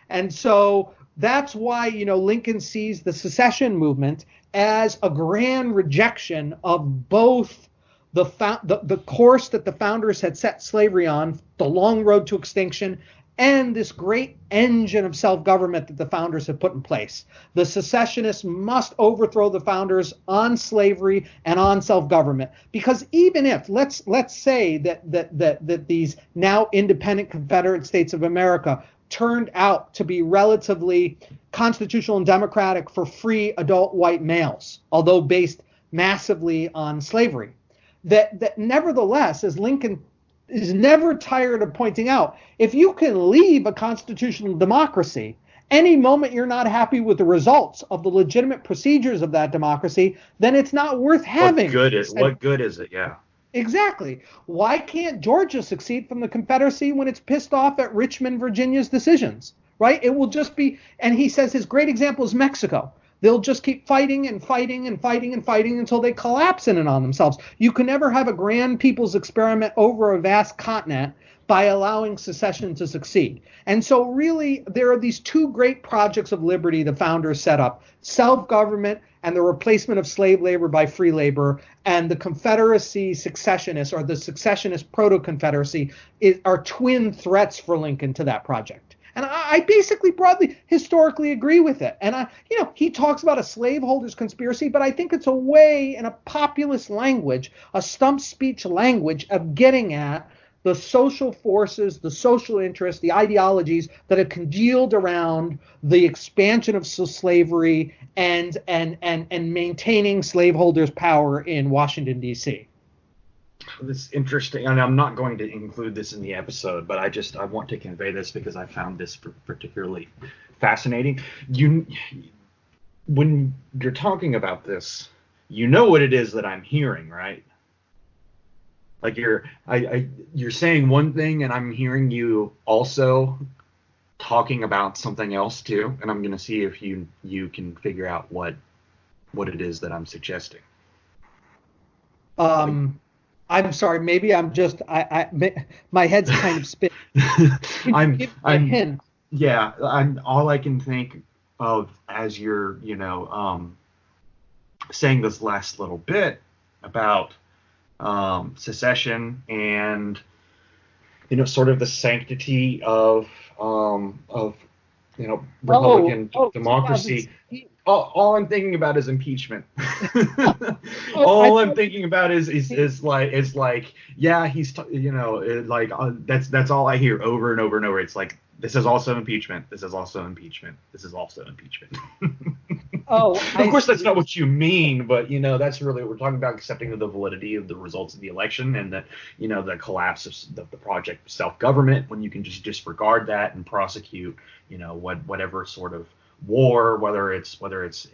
And so that's why, Lincoln sees the secession movement as a grand rejection of both the course that the founders had set slavery on, the long road to extinction, and this great engine of self-government that the founders have put in place. The secessionists must overthrow the founders on slavery and on self-government, because even if let's say that these now independent Confederate States of America turned out to be relatively constitutional and democratic for free adult white males, although based massively on slavery, that nevertheless, as Lincoln is never tired of pointing out, if you can leave a constitutional democracy, any moment you're not happy with the results of the legitimate procedures of that democracy, then it's not worth having. What good is it? Yeah. Exactly. Why can't Georgia succeed from the Confederacy when it's pissed off at Richmond, Virginia's decisions, right? It will just be, and he says his great example is Mexico. They'll just keep fighting and fighting and fighting and fighting until they collapse in and on themselves. You can never have a grand people's experiment over a vast continent by allowing secession to succeed. And so really, there are these two great projects of liberty the founders set up: self-government and the replacement of slave labor by free labor, and the Confederacy secessionists, or the secessionist proto-Confederacy, are twin threats for Lincoln to that project. And I basically broadly historically agree with it. And he talks about a slaveholders conspiracy, but I think it's a way, in a populist language, a stump speech language, of getting at the social forces, the social interests, the ideologies that have congealed around the expansion of slavery and maintaining slaveholders' power in Washington, D.C. This is interesting, and I'm not going to include this in the episode, but I want to convey this because I found this particularly fascinating. When you're talking about this, you know what it is that I'm hearing, right? Like you're saying one thing, and I'm hearing you also talking about something else too, and I'm going to see if you can figure out what it is that I'm suggesting. I'm sorry. Maybe I'm just my head's kind of spinning. I'm all I can think of as you're saying this last little bit about secession and sort of the sanctity of Republican democracy. All I'm thinking about is impeachment. All I'm thinking about is like yeah, he's that's all I hear over and over and over. It's like, this is also impeachment. This is also impeachment. This is also impeachment. Of course, that's not what you mean, but that's really what we're talking about: accepting the validity of the results of the election and the collapse of the project of self-government, when you can just disregard that and prosecute whatever sort of war, whether it's whether it's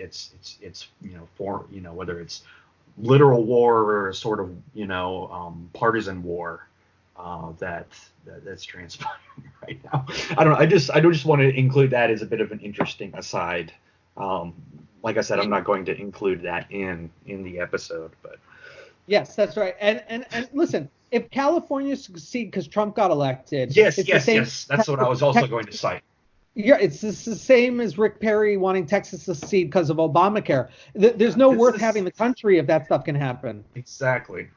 literal war or a sort of partisan war that's transpiring right now. I don't know. I just want to include that as a bit of an interesting aside. Like I said, I'm not going to include that in the episode, but yes, that's right. And listen, if California succeed because Trump got elected, yes, that's what I was also going to cite. Yeah, it's the same as Rick Perry wanting Texas to secede because of Obamacare. There's no worth having the country if that stuff can happen. Exactly.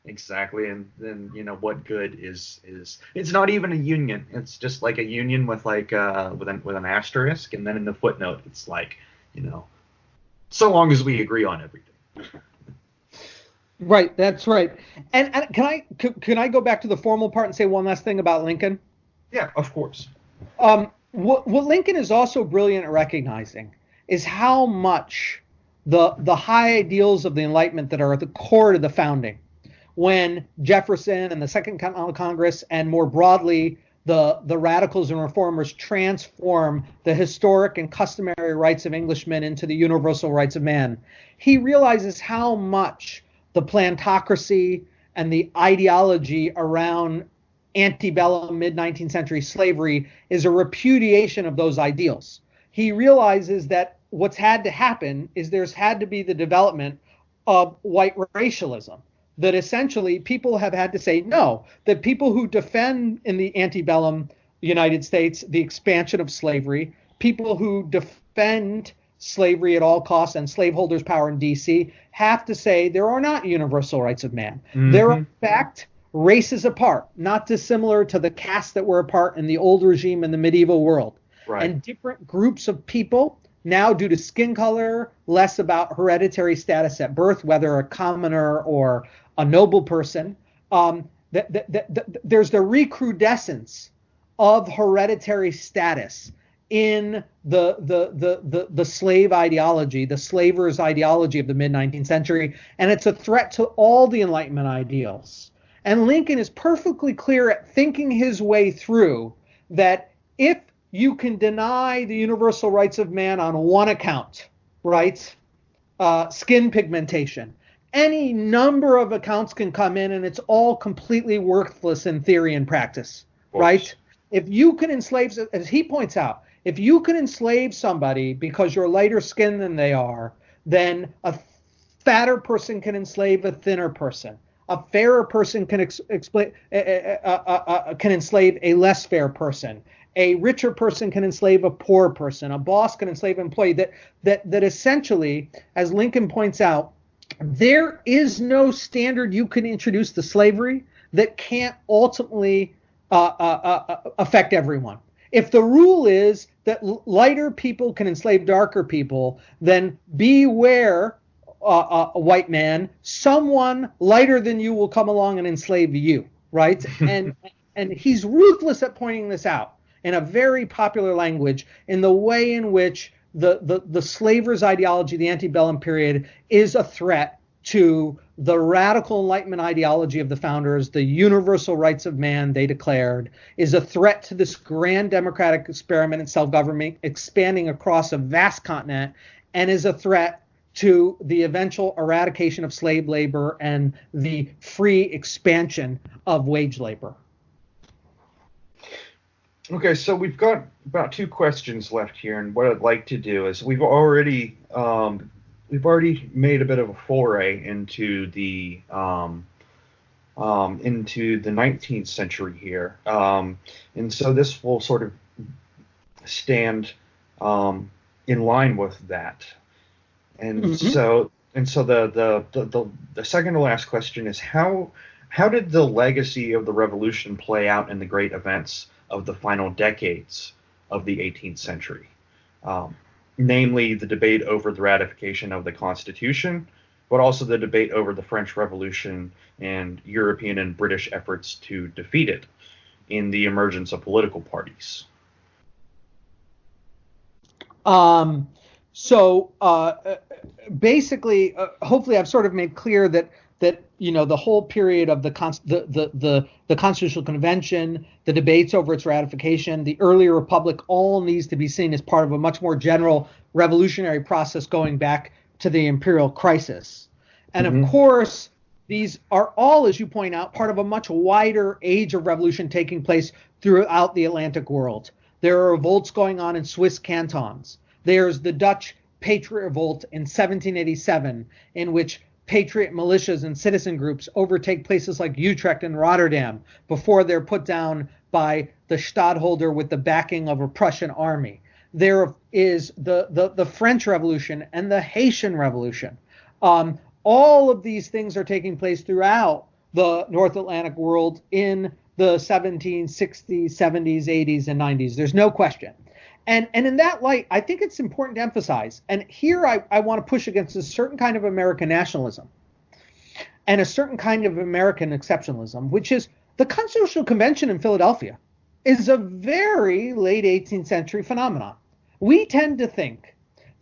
And then what good is it's not even a union. It's just like a union with with an asterisk, and then in the footnote it's like so long as we agree on everything. Right, that's right. And can I go back to the formal part and say one last thing about Lincoln? Yeah, of course. What Lincoln is also brilliant at recognizing is how much the high ideals of the Enlightenment that are at the core of the founding, when Jefferson and the Second Continental Congress and more broadly the radicals and reformers transform the historic and customary rights of Englishmen into the universal rights of man, he realizes how much the plantocracy and the ideology around antebellum mid-19th century slavery is a repudiation of those ideals. He realizes that what's had to happen is there's had to be the development of white racialism, that essentially people have had to say no, that people who defend in the antebellum United States the expansion of slavery, people who defend slavery at all costs and slaveholders' power in D.C. have to say there are not universal rights of man. Mm-hmm. There are, in fact, races apart, not dissimilar to the castes that were apart in the old regime in the medieval world. Right. And different groups of people, now due to skin color, less about hereditary status at birth, whether a commoner or a noble person, there's the recrudescence of hereditary status in the slave ideology, the slavers' ideology of the mid-19th century, and it's a threat to all the Enlightenment ideals. And Lincoln is perfectly clear at thinking his way through that if you can deny the universal rights of man on one account, right, skin pigmentation, any number of accounts can come in and it's all completely worthless in theory and practice, right? If you can enslave, as he points out, if you can enslave somebody because you're lighter skinned than they are, then a fatter person can enslave a thinner person. A fairer person can enslave a less fair person. A richer person can enslave a poor person. A boss can enslave an employee. That essentially, as Lincoln points out, there is no standard you can introduce to slavery that can't ultimately affect everyone. If the rule is that lighter people can enslave darker people, then beware, a white man, someone lighter than you will come along and enslave you, right? and he's ruthless at pointing this out in a very popular language, in the way in which the slavers' ideology, the antebellum period, is a threat to the radical Enlightenment ideology of the founders. The universal rights of man, they declared, is a threat to this grand democratic experiment in self-government expanding across a vast continent, and is a threat to the eventual eradication of slave labor and the free expansion of wage labor. Okay, so we've got about 2 questions left here, and what I'd like to do is we've already made a bit of a foray into the 19th century here, and so this will sort of stand in line with that. And so the second to last question is how did the legacy of the revolution play out in the great events of the final decades of the 18th century, namely the debate over the ratification of the Constitution, but also the debate over the French Revolution and European and British efforts to defeat it in the emergence of political parties? Basically, hopefully, I've sort of made clear that the whole period of the Constitutional Convention, the debates over its ratification, the early republic, all needs to be seen as part of a much more general revolutionary process going back to the Imperial crisis. And of course, these are all, as you point out, part of a much wider age of revolution taking place throughout the Atlantic world. There are revolts going on in Swiss cantons. There's the Dutch Patriot Revolt in 1787, in which patriot militias and citizen groups overtake places like Utrecht and Rotterdam before they're put down by the stadtholder with the backing of a Prussian army. There is the French Revolution and the Haitian Revolution. All of these things are taking place throughout the North Atlantic world in the 1760s, 70s, 80s, and 90s. There's no question. And in that light, I think it's important to emphasize, and here I want to push against a certain kind of American nationalism and a certain kind of American exceptionalism, which is the Constitutional Convention in Philadelphia is a very late 18th century phenomenon. We tend to think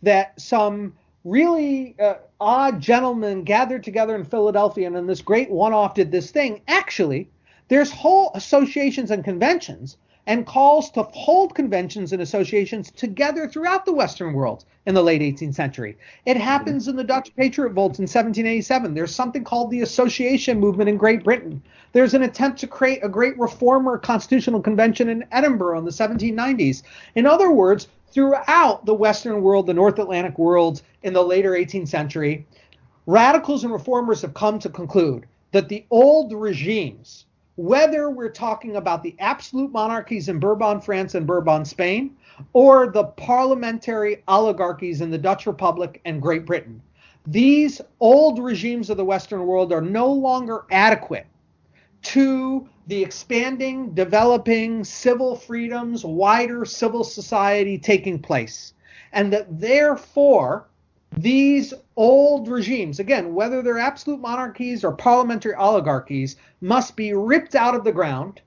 that some really odd gentlemen gathered together in Philadelphia and then this great one-off did this thing. Actually, there's whole associations and conventions and calls to hold conventions and associations together throughout the Western world in the late 18th century. It happens in the Dutch Patriot Revolt in 1787. There's something called the Association Movement in Great Britain. There's an attempt to create a great reformer constitutional convention in Edinburgh in the 1790s. In other words, throughout the Western world, the North Atlantic world in the later 18th century, radicals and reformers have come to conclude that the old regimes, whether we're talking about the absolute monarchies in Bourbon, France and Bourbon, Spain, or the parliamentary oligarchies in the Dutch Republic and Great Britain, these old regimes of the Western world are no longer adequate to the expanding, developing civil freedoms, wider civil society taking place. And that therefore, these old regimes, again, whether they're absolute monarchies or parliamentary oligarchies, must be ripped out of the ground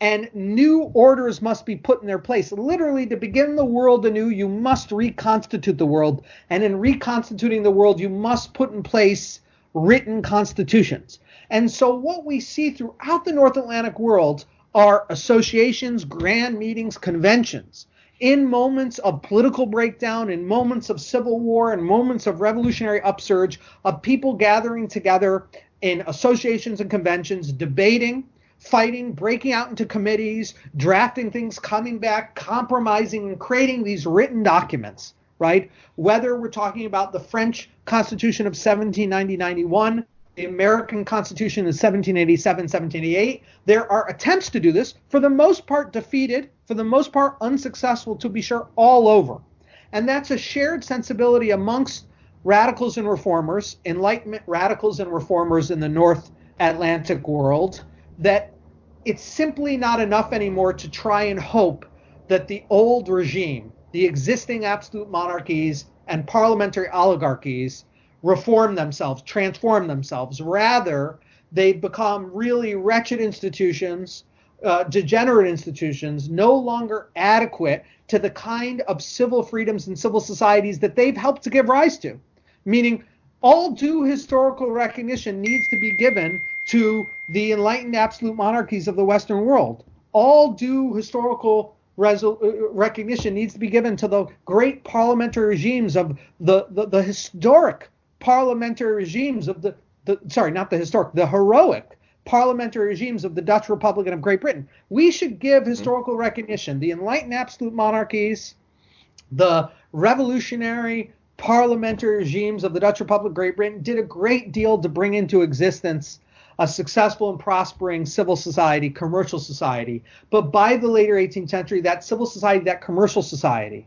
and new orders must be put in their place. Literally, to begin the world anew, you must reconstitute the world. And in reconstituting the world, you must put in place written constitutions. And so what we see throughout the North Atlantic world are associations, grand meetings, conventions. In moments of political breakdown, in moments of civil war, in moments of revolutionary upsurge, of people gathering together in associations and conventions, debating, fighting, breaking out into committees, drafting things, coming back, compromising, and creating these written documents, right? Whether we're talking about the French Constitution of 1790-91, the American Constitution in 1787, 1788, there are attempts to do this, for the most part defeated, for the most part unsuccessful, to be sure, all over. And that's a shared sensibility amongst radicals and reformers, Enlightenment radicals and reformers in the North Atlantic world, that it's simply not enough anymore to try and hope that the old regime, the existing absolute monarchies and parliamentary oligarchies, reform themselves, transform themselves. Rather, they've become really wretched institutions, degenerate institutions, no longer adequate to the kind of civil freedoms and civil societies that they've helped to give rise to. Meaning, all due historical recognition needs to be given to the enlightened absolute monarchies of the Western world. All due historical recognition needs to be given to the great parliamentary regimes of the historic parliamentary regimes of the heroic parliamentary regimes of the Dutch Republic and of Great Britain. We should give historical recognition. The enlightened absolute monarchies, the revolutionary parliamentary regimes of the Dutch Republic, Great Britain, did a great deal to bring into existence a successful and prospering civil society, commercial society. But by the later 18th century, that civil society, that commercial society,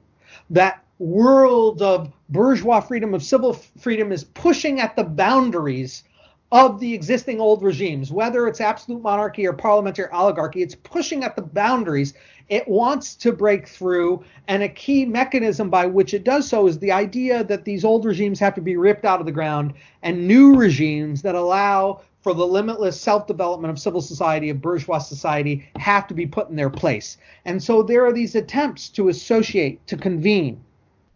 that world of bourgeois freedom, of civil freedom, is pushing at the boundaries of the existing old regimes, whether it's absolute monarchy or parliamentary oligarchy. It's pushing at the boundaries. It wants to break through, and a key mechanism by which it does so is the idea that these old regimes have to be ripped out of the ground, and new regimes that allow for the limitless self-development of civil society, of bourgeois society, have to be put in their place. And so there are these attempts to associate, to convene,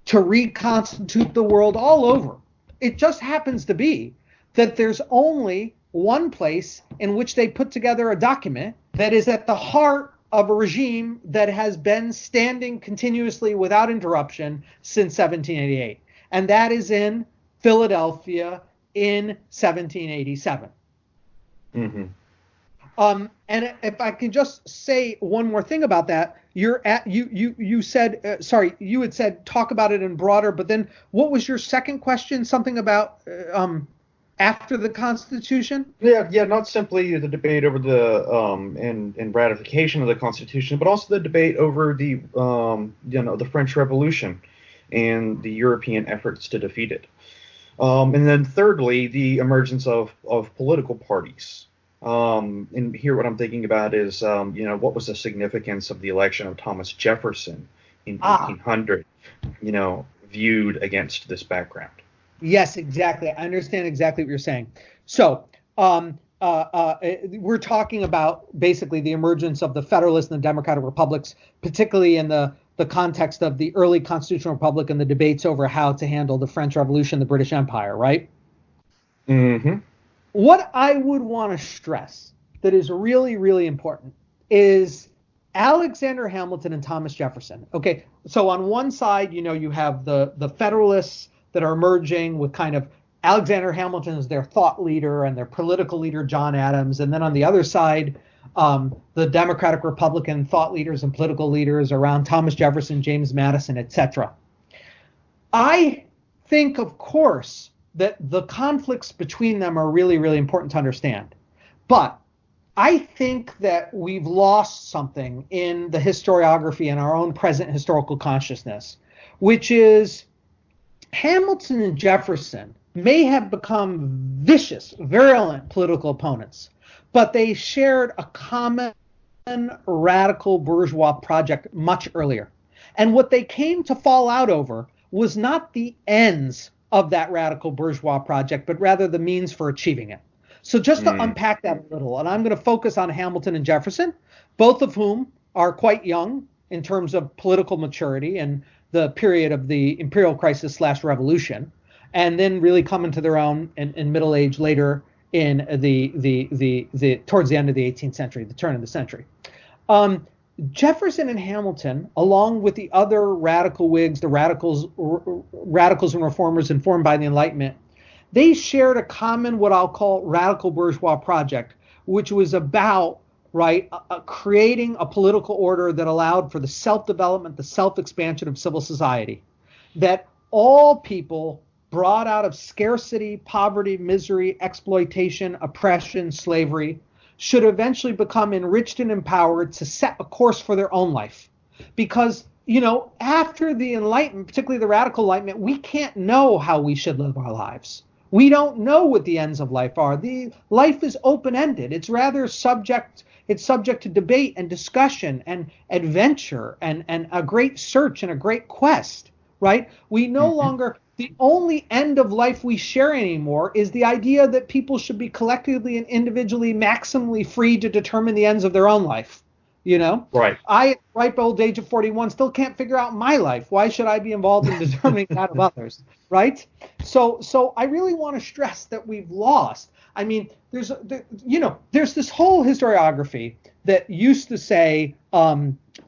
to reconstitute the world all over. It just happens to be that there's only one place in which they put together a document that is at the heart of a regime that has been standing continuously without interruption since 1788. And that is in Philadelphia in 1787. Mm-hmm. And if I can just say one more thing about that, you had said talk about it in broader, but then what was your second question? Something about after the Constitution? Yeah, not simply the debate over the and ratification of the Constitution, but also the debate over the the French Revolution and the European efforts to defeat it. And then thirdly, the emergence of political parties. And here what I'm thinking about is, what was the significance of the election of Thomas Jefferson in 1800, viewed against this background. Yes, exactly. I understand exactly what you're saying. So we're talking about basically the emergence of the Federalist and the Democratic Republics, particularly in the context of the early Constitutional Republic and the debates over how to handle the French Revolution, the British Empire, right? Mm-hmm. What I would want to stress that is really, really important is Alexander Hamilton and Thomas Jefferson. Okay, so on one side, you have the Federalists that are emerging with kind of Alexander Hamilton as their thought leader and their political leader, John Adams. And then on the other side, the Democratic Republican thought leaders and political leaders around Thomas Jefferson, James Madison, etc. I think, of course, that the conflicts between them are really, really important to understand. But I think that we've lost something in the historiography and our own present historical consciousness, which is Hamilton and Jefferson may have become vicious, virulent political opponents, but they shared a common radical bourgeois project much earlier. And what they came to fall out over was not the ends of that radical bourgeois project, but rather the means for achieving it. So just to unpack that a little, and I'm going to focus on Hamilton and Jefferson, both of whom are quite young in terms of political maturity and the period of the imperial crisis / revolution, and then really come into their own in middle age later in the towards the end of the 18th century, the turn of the century. Jefferson and Hamilton, along with the other radical Whigs, the radicals and reformers informed by the Enlightenment, they shared a common, what I'll call, radical bourgeois project, which was about creating a political order that allowed for the self-development, the self-expansion of civil society, that all people brought out of scarcity, poverty, misery, exploitation, oppression, slavery, should eventually become enriched and empowered to set a course for their own life. Because, after the Enlightenment, particularly the Radical Enlightenment, we can't know how we should live our lives. We don't know what the ends of life are. Life is open-ended. It's rather subject to debate and discussion and adventure and a great search and a great quest, right? We no longer, the only end of life we share anymore is the idea that people should be collectively and individually maximally free to determine the ends of their own life. Right. I, at the ripe old age of 41, still can't figure out my life. Why should I be involved in determining that of others, right? So I really want to stress that we've lost. I mean, there's this whole historiography that used to say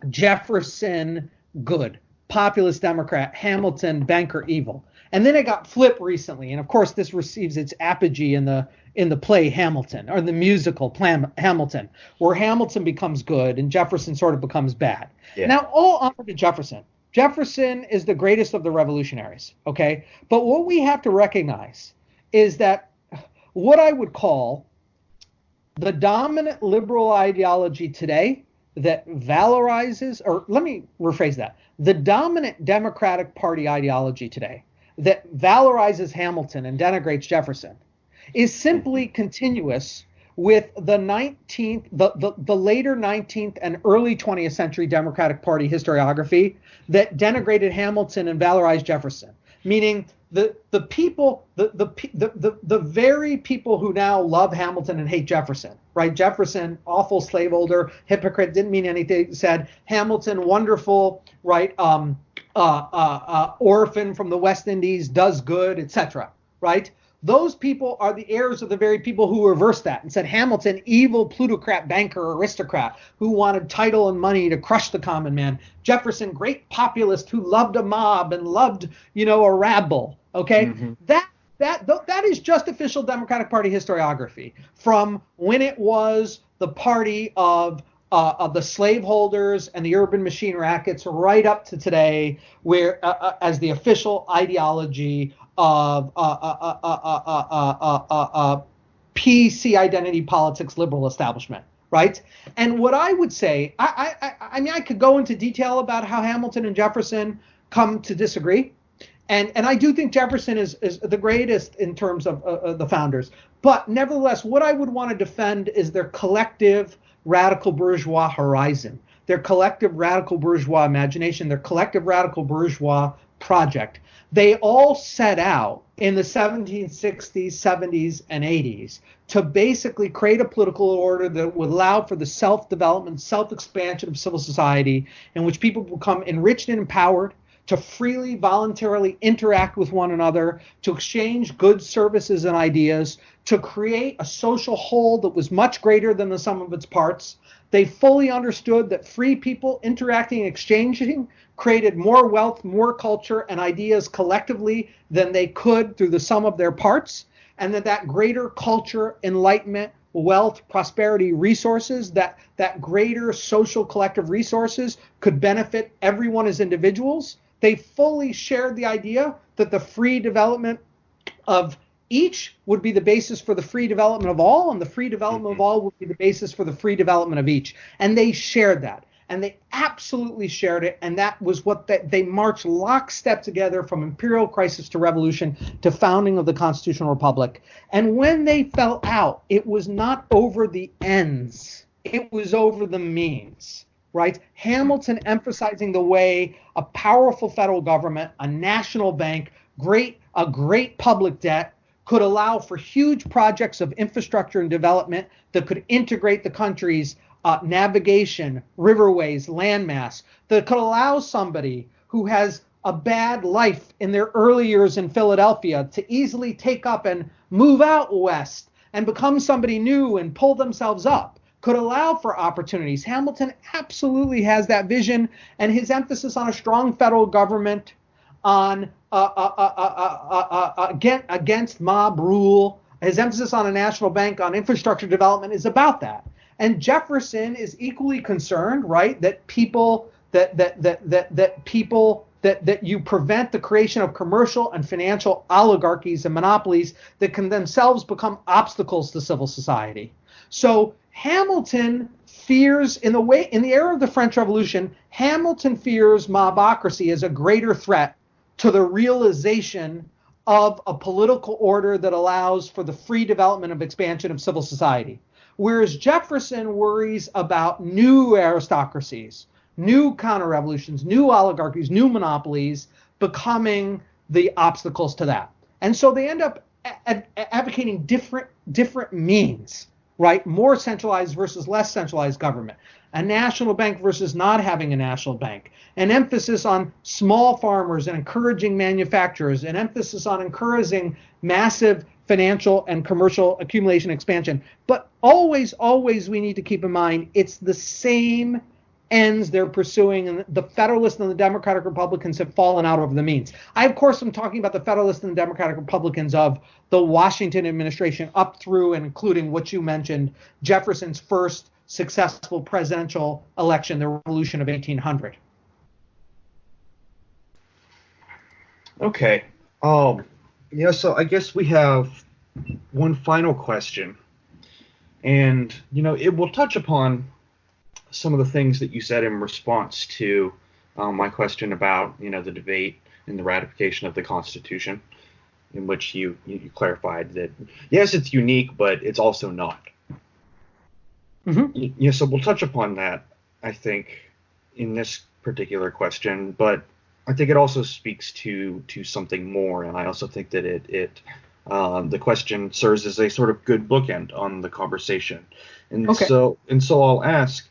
Jefferson good, populist Democrat, Hamilton banker evil, and then it got flipped recently. And of course, this receives its apogee in the play Hamilton, or the musical Hamilton, where Hamilton becomes good and Jefferson sort of becomes bad. Yeah. Now, all honor to Jefferson. Jefferson is the greatest of the revolutionaries, okay? But what we have to recognize is that what I would call the dominant liberal ideology today that valorizes, or let me rephrase that, the dominant Democratic Party ideology today that valorizes Hamilton and denigrates Jefferson is simply continuous with the later 19th and early 20th century Democratic Party historiography that denigrated Hamilton and valorized Jefferson. Meaning the very people who now love Hamilton and hate Jefferson, right? Jefferson, awful slaveholder, hypocrite, didn't mean anything, said Hamilton, wonderful, right? Orphan from the West Indies, does good, etc., right? Those people are the heirs of the very people who reversed that and said Hamilton, evil plutocrat, banker, aristocrat, who wanted title and money to crush the common man. Jefferson, great populist who loved a mob and loved, a rabble. Okay, that is just official Democratic Party historiography from when it was the party of the slaveholders and the urban machine rackets, right up to today, where as the official ideology of PC identity politics liberal establishment, right? And what I would say, I mean, I could go into detail about how Hamilton and Jefferson come to disagree, and I do think Jefferson is the greatest in terms of the founders. But nevertheless, what I would want to defend is their collective radical bourgeois horizon, their collective radical bourgeois imagination, their collective radical bourgeois project. They all set out in the 1760s, 70s, and 80s to basically create a political order that would allow for the self-development, self-expansion of civil society, in which people become enriched and empowered to freely, voluntarily interact with one another, to exchange goods, services, and ideas, to create a social whole that was much greater than the sum of its parts. They fully understood that free people interacting and exchanging created more wealth, more culture, and ideas collectively than they could through the sum of their parts, and that greater culture, enlightenment, wealth, prosperity, resources, that greater social collective resources could benefit everyone as individuals. They fully shared the idea that the free development of each would be the basis for the free development of all, and the free development of all would be the basis for the free development of each. And they shared that. And they absolutely shared it, and that was what they marched lockstep together from imperial crisis to revolution to founding of the constitutional republic. And when they fell out, it was not over the ends, it was over the means, right? Hamilton emphasizing the way a powerful federal government, a national bank, a great public debt could allow for huge projects of infrastructure and development that could integrate the country's navigation, riverways, landmass, that could allow somebody who has a bad life in their early years in Philadelphia to easily take up and move out west and become somebody new and pull themselves up, could allow for opportunities. Hamilton absolutely has that vision, and his emphasis on a strong federal government, on against mob rule, his emphasis on a national bank, on infrastructure development is about that. And Jefferson is equally concerned, right, that you prevent the creation of commercial and financial oligarchies and monopolies that can themselves become obstacles to civil society. So Hamilton fears, in the era of the French Revolution, Hamilton fears mobocracy as a greater threat to the realization of a political order that allows for the free development of expansion of civil society. Whereas Jefferson worries about new aristocracies, new counter-revolutions, new oligarchies, new monopolies becoming the obstacles to that. And so they end up advocating different means, right? More centralized versus less centralized government, a national bank versus not having a national bank, an emphasis on small farmers and encouraging manufacturers, an emphasis on encouraging massive financial and commercial accumulation expansion. But always we need to keep in mind it's the same ends they're pursuing, and the Federalists and the Democratic Republicans have fallen out over the means. I, of course, am talking about the Federalists and the Democratic Republicans of the Washington administration up through and including what you mentioned, Jefferson's first successful presidential election, the Revolution of 1800. Okay. So I guess we have one final question. And, it will touch upon some of the things that you said in response to my question about, the debate and the ratification of the Constitution, in which you clarified that, yes, it's unique, but it's also not. Mm-hmm. So we'll touch upon that, I think, in this particular question, but I think it also speaks to something more, and I also think that the question serves as a sort of good bookend on the conversation. And okay. So I'll ask,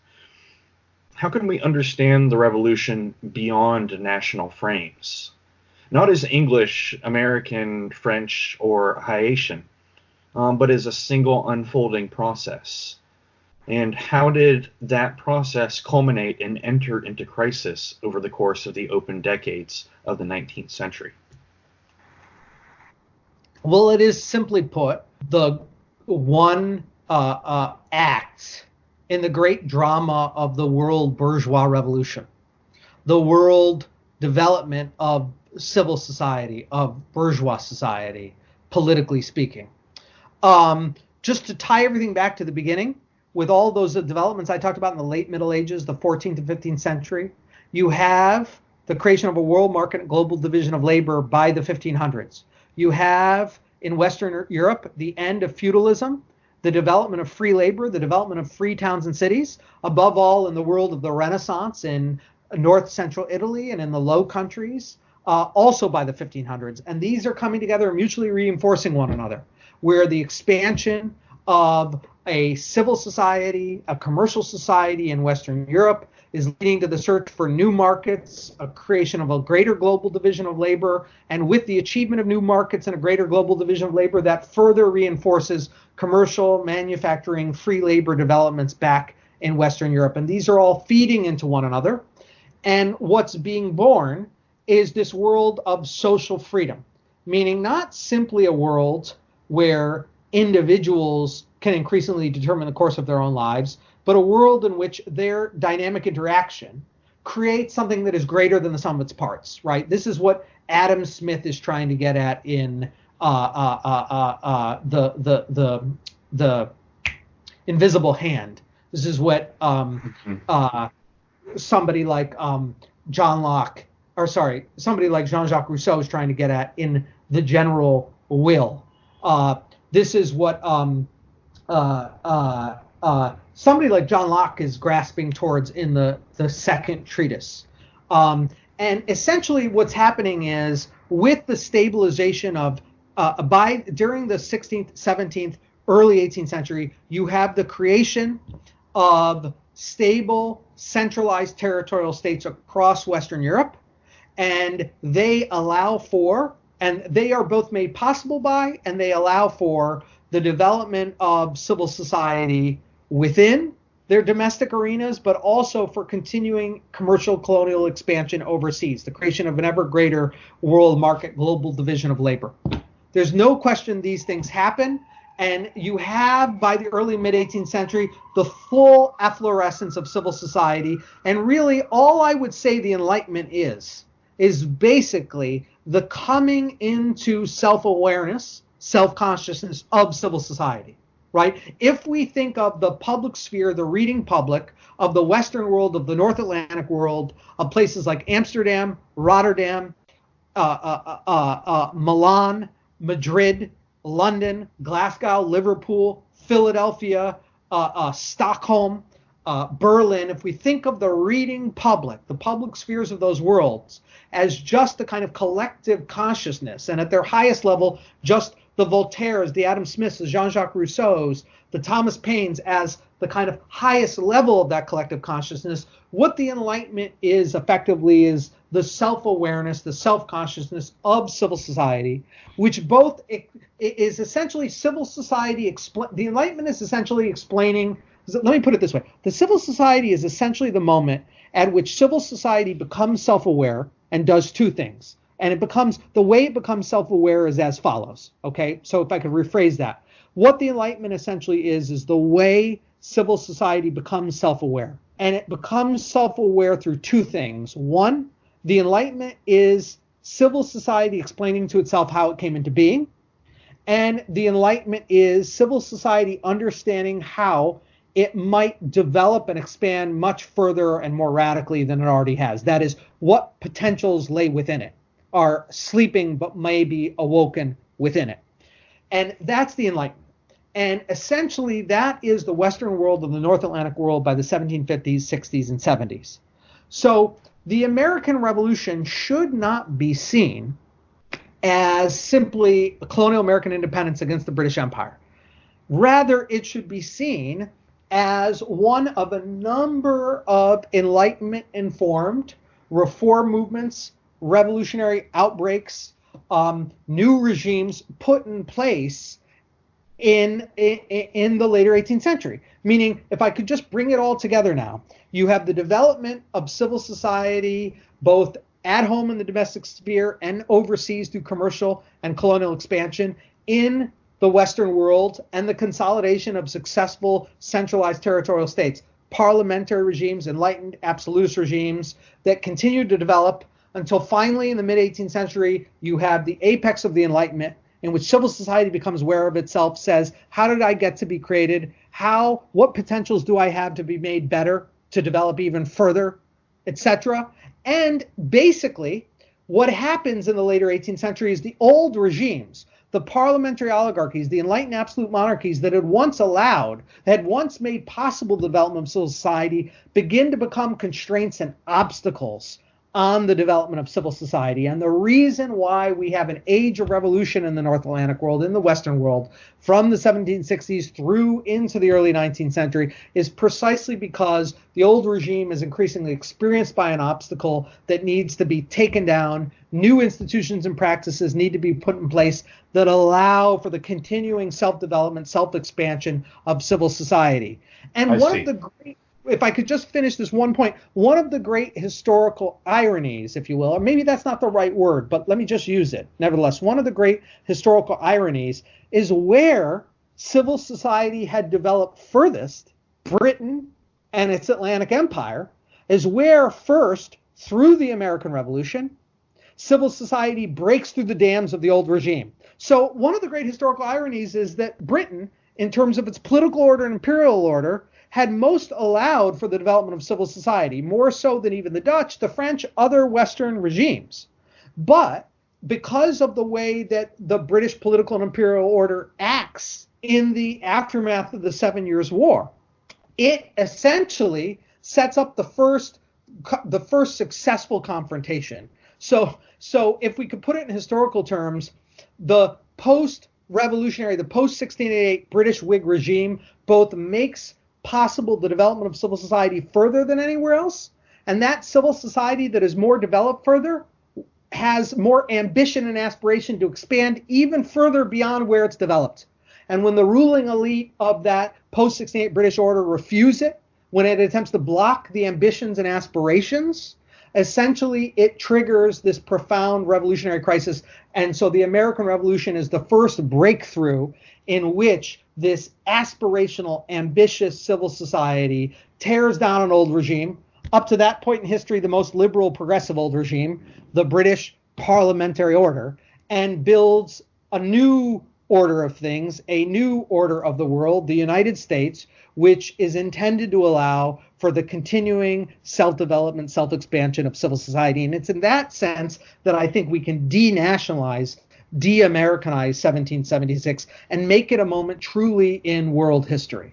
how can we understand the revolution beyond national frames? Not as English, American, French, or Haitian, but as a single unfolding process. And how did that process culminate and enter into crisis over the course of the open decades of the 19th century? Well, it is, simply put, the one act in the great drama of the world bourgeois revolution, the world development of civil society, of bourgeois society, politically speaking. Just to tie everything back to the beginning, with all those developments I talked about in the late Middle Ages, the 14th and 15th century, you have the creation of a world market and global division of labor by the 1500s. You have, in Western Europe, the end of feudalism, the development of free labor, the development of free towns and cities, above all in the world of the Renaissance in North Central Italy and in the Low Countries, also by the 1500s. And these are coming together and mutually reinforcing one another, where the expansion of a civil society, a commercial society in Western Europe is leading to the search for new markets, a creation of a greater global division of labor, and with the achievement of new markets and a greater global division of labor, that further reinforces commercial, manufacturing, free labor developments back in Western Europe. And these are all feeding into one another. And what's being born is this world of social freedom, meaning not simply a world where individuals can increasingly determine the course of their own lives, but a world in which their dynamic interaction creates something that is greater than the sum of its parts, right? This is what Adam Smith is trying to get at in the Invisible Hand. This is what somebody like John Locke, or sorry, somebody like Jean-Jacques Rousseau is trying to get at in The General Will. This is what somebody like John Locke is grasping towards in the second treatise. And essentially what's happening is, with the stabilization of during the 16th, 17th, early 18th century, you have the creation of stable, centralized territorial states across Western Europe, and they allow for, and they are both made possible by, and they allow for the development of civil society within their domestic arenas, but also for continuing commercial colonial expansion overseas, the creation of an ever greater world market, global division of labor. There's no question these things happen, and you have, by the early mid-18th century, the full efflorescence of civil society. And really, all I would say the Enlightenment is basically the coming into self-awareness, self-consciousness of civil society, right? If we think of the public sphere, the reading public of the Western world, of the North Atlantic world, of places like Amsterdam, Rotterdam, Milan, Madrid, London, Glasgow, Liverpool, Philadelphia, Stockholm, Berlin, if we think of the reading public, the public spheres of those worlds, as just the kind of collective consciousness, and at their highest level, just the Voltaires, the Adam Smiths, the Jean-Jacques Rousseaus, the Thomas Paines, as the kind of highest level of that collective consciousness, what the Enlightenment is effectively is the self-awareness, the self-consciousness of civil society, which both is essentially civil society. The Enlightenment is essentially explaining, let me put it this way. The civil society is essentially the moment at which civil society becomes self-aware and does two things. And the way it becomes self-aware is as follows. Okay, so if I could rephrase that. What the Enlightenment essentially is the way civil society becomes self-aware. And it becomes self-aware through two things. One, the Enlightenment is civil society explaining to itself how it came into being. And the Enlightenment is civil society understanding how it might develop and expand much further and more radically than it already has. That is, what potentials lay within it, are sleeping but may be awoken within it. And that's the Enlightenment. And essentially that is the Western world and the North Atlantic world by the 1750s, 60s, and 70s. So the American Revolution should not be seen as simply colonial American independence against the British Empire. Rather, it should be seen as one of a number of Enlightenment-informed reform movements, revolutionary outbreaks, new regimes put in place in the later 18th century. Meaning, if I could just bring it all together now, you have the development of civil society, both at home in the domestic sphere and overseas through commercial and colonial expansion in the Western world, and the consolidation of successful centralized territorial states, parliamentary regimes, enlightened absolutist regimes that continue to develop until finally in the mid-18th century, you have the apex of the Enlightenment, in which civil society becomes aware of itself, says, how did I get to be created? What potentials do I have to be made better, to develop even further, etc.? And basically, what happens in the later 18th century is the old regimes, the parliamentary oligarchies, the enlightened absolute monarchies that had once made possible the development of civil society, begin to become constraints and obstacles on the development of civil society. And the reason why we have an age of revolution in the North Atlantic world, in the Western world, from the 1760s through into the early 19th century is precisely because the old regime is increasingly experienced by an obstacle that needs to be taken down. New institutions and practices need to be put in place that allow for the continuing self-development, self-expansion of civil society. And if I could just finish this one point, one of the great historical ironies, if you will, or maybe that's not the right word, but let me just use it. Nevertheless, one of the great historical ironies is where civil society had developed furthest, Britain and its Atlantic Empire, is where first, through the American Revolution, civil society breaks through the dams of the old regime. So one of the great historical ironies is that Britain, in terms of its political order and imperial order, had most allowed for the development of civil society, more so than even the Dutch, the French, other Western regimes. But because of the way that the British political and imperial order acts in the aftermath of the 7 Years' War, it essentially sets up the first successful confrontation. So if we could put it in historical terms, the post-revolutionary, the post-1688 British Whig regime both makes possible the development of civil society further than anywhere else, and that civil society that is more developed further has more ambition and aspiration to expand even further beyond where it's developed. And when the ruling elite of that post-1688 British order refuse it, when it attempts to block the ambitions and aspirations, essentially it triggers this profound revolutionary crisis. And so the American Revolution is the first breakthrough in which this aspirational, ambitious civil society tears down an old regime. Up to that point in history, the most liberal, progressive old regime, the British parliamentary order, and builds a new order of things, a new order of the world, the United States, which is intended to allow for the continuing self-development, self-expansion of civil society. And it's in that sense that I think we can denationalize, de-Americanize 1776 and make it a moment truly in world history.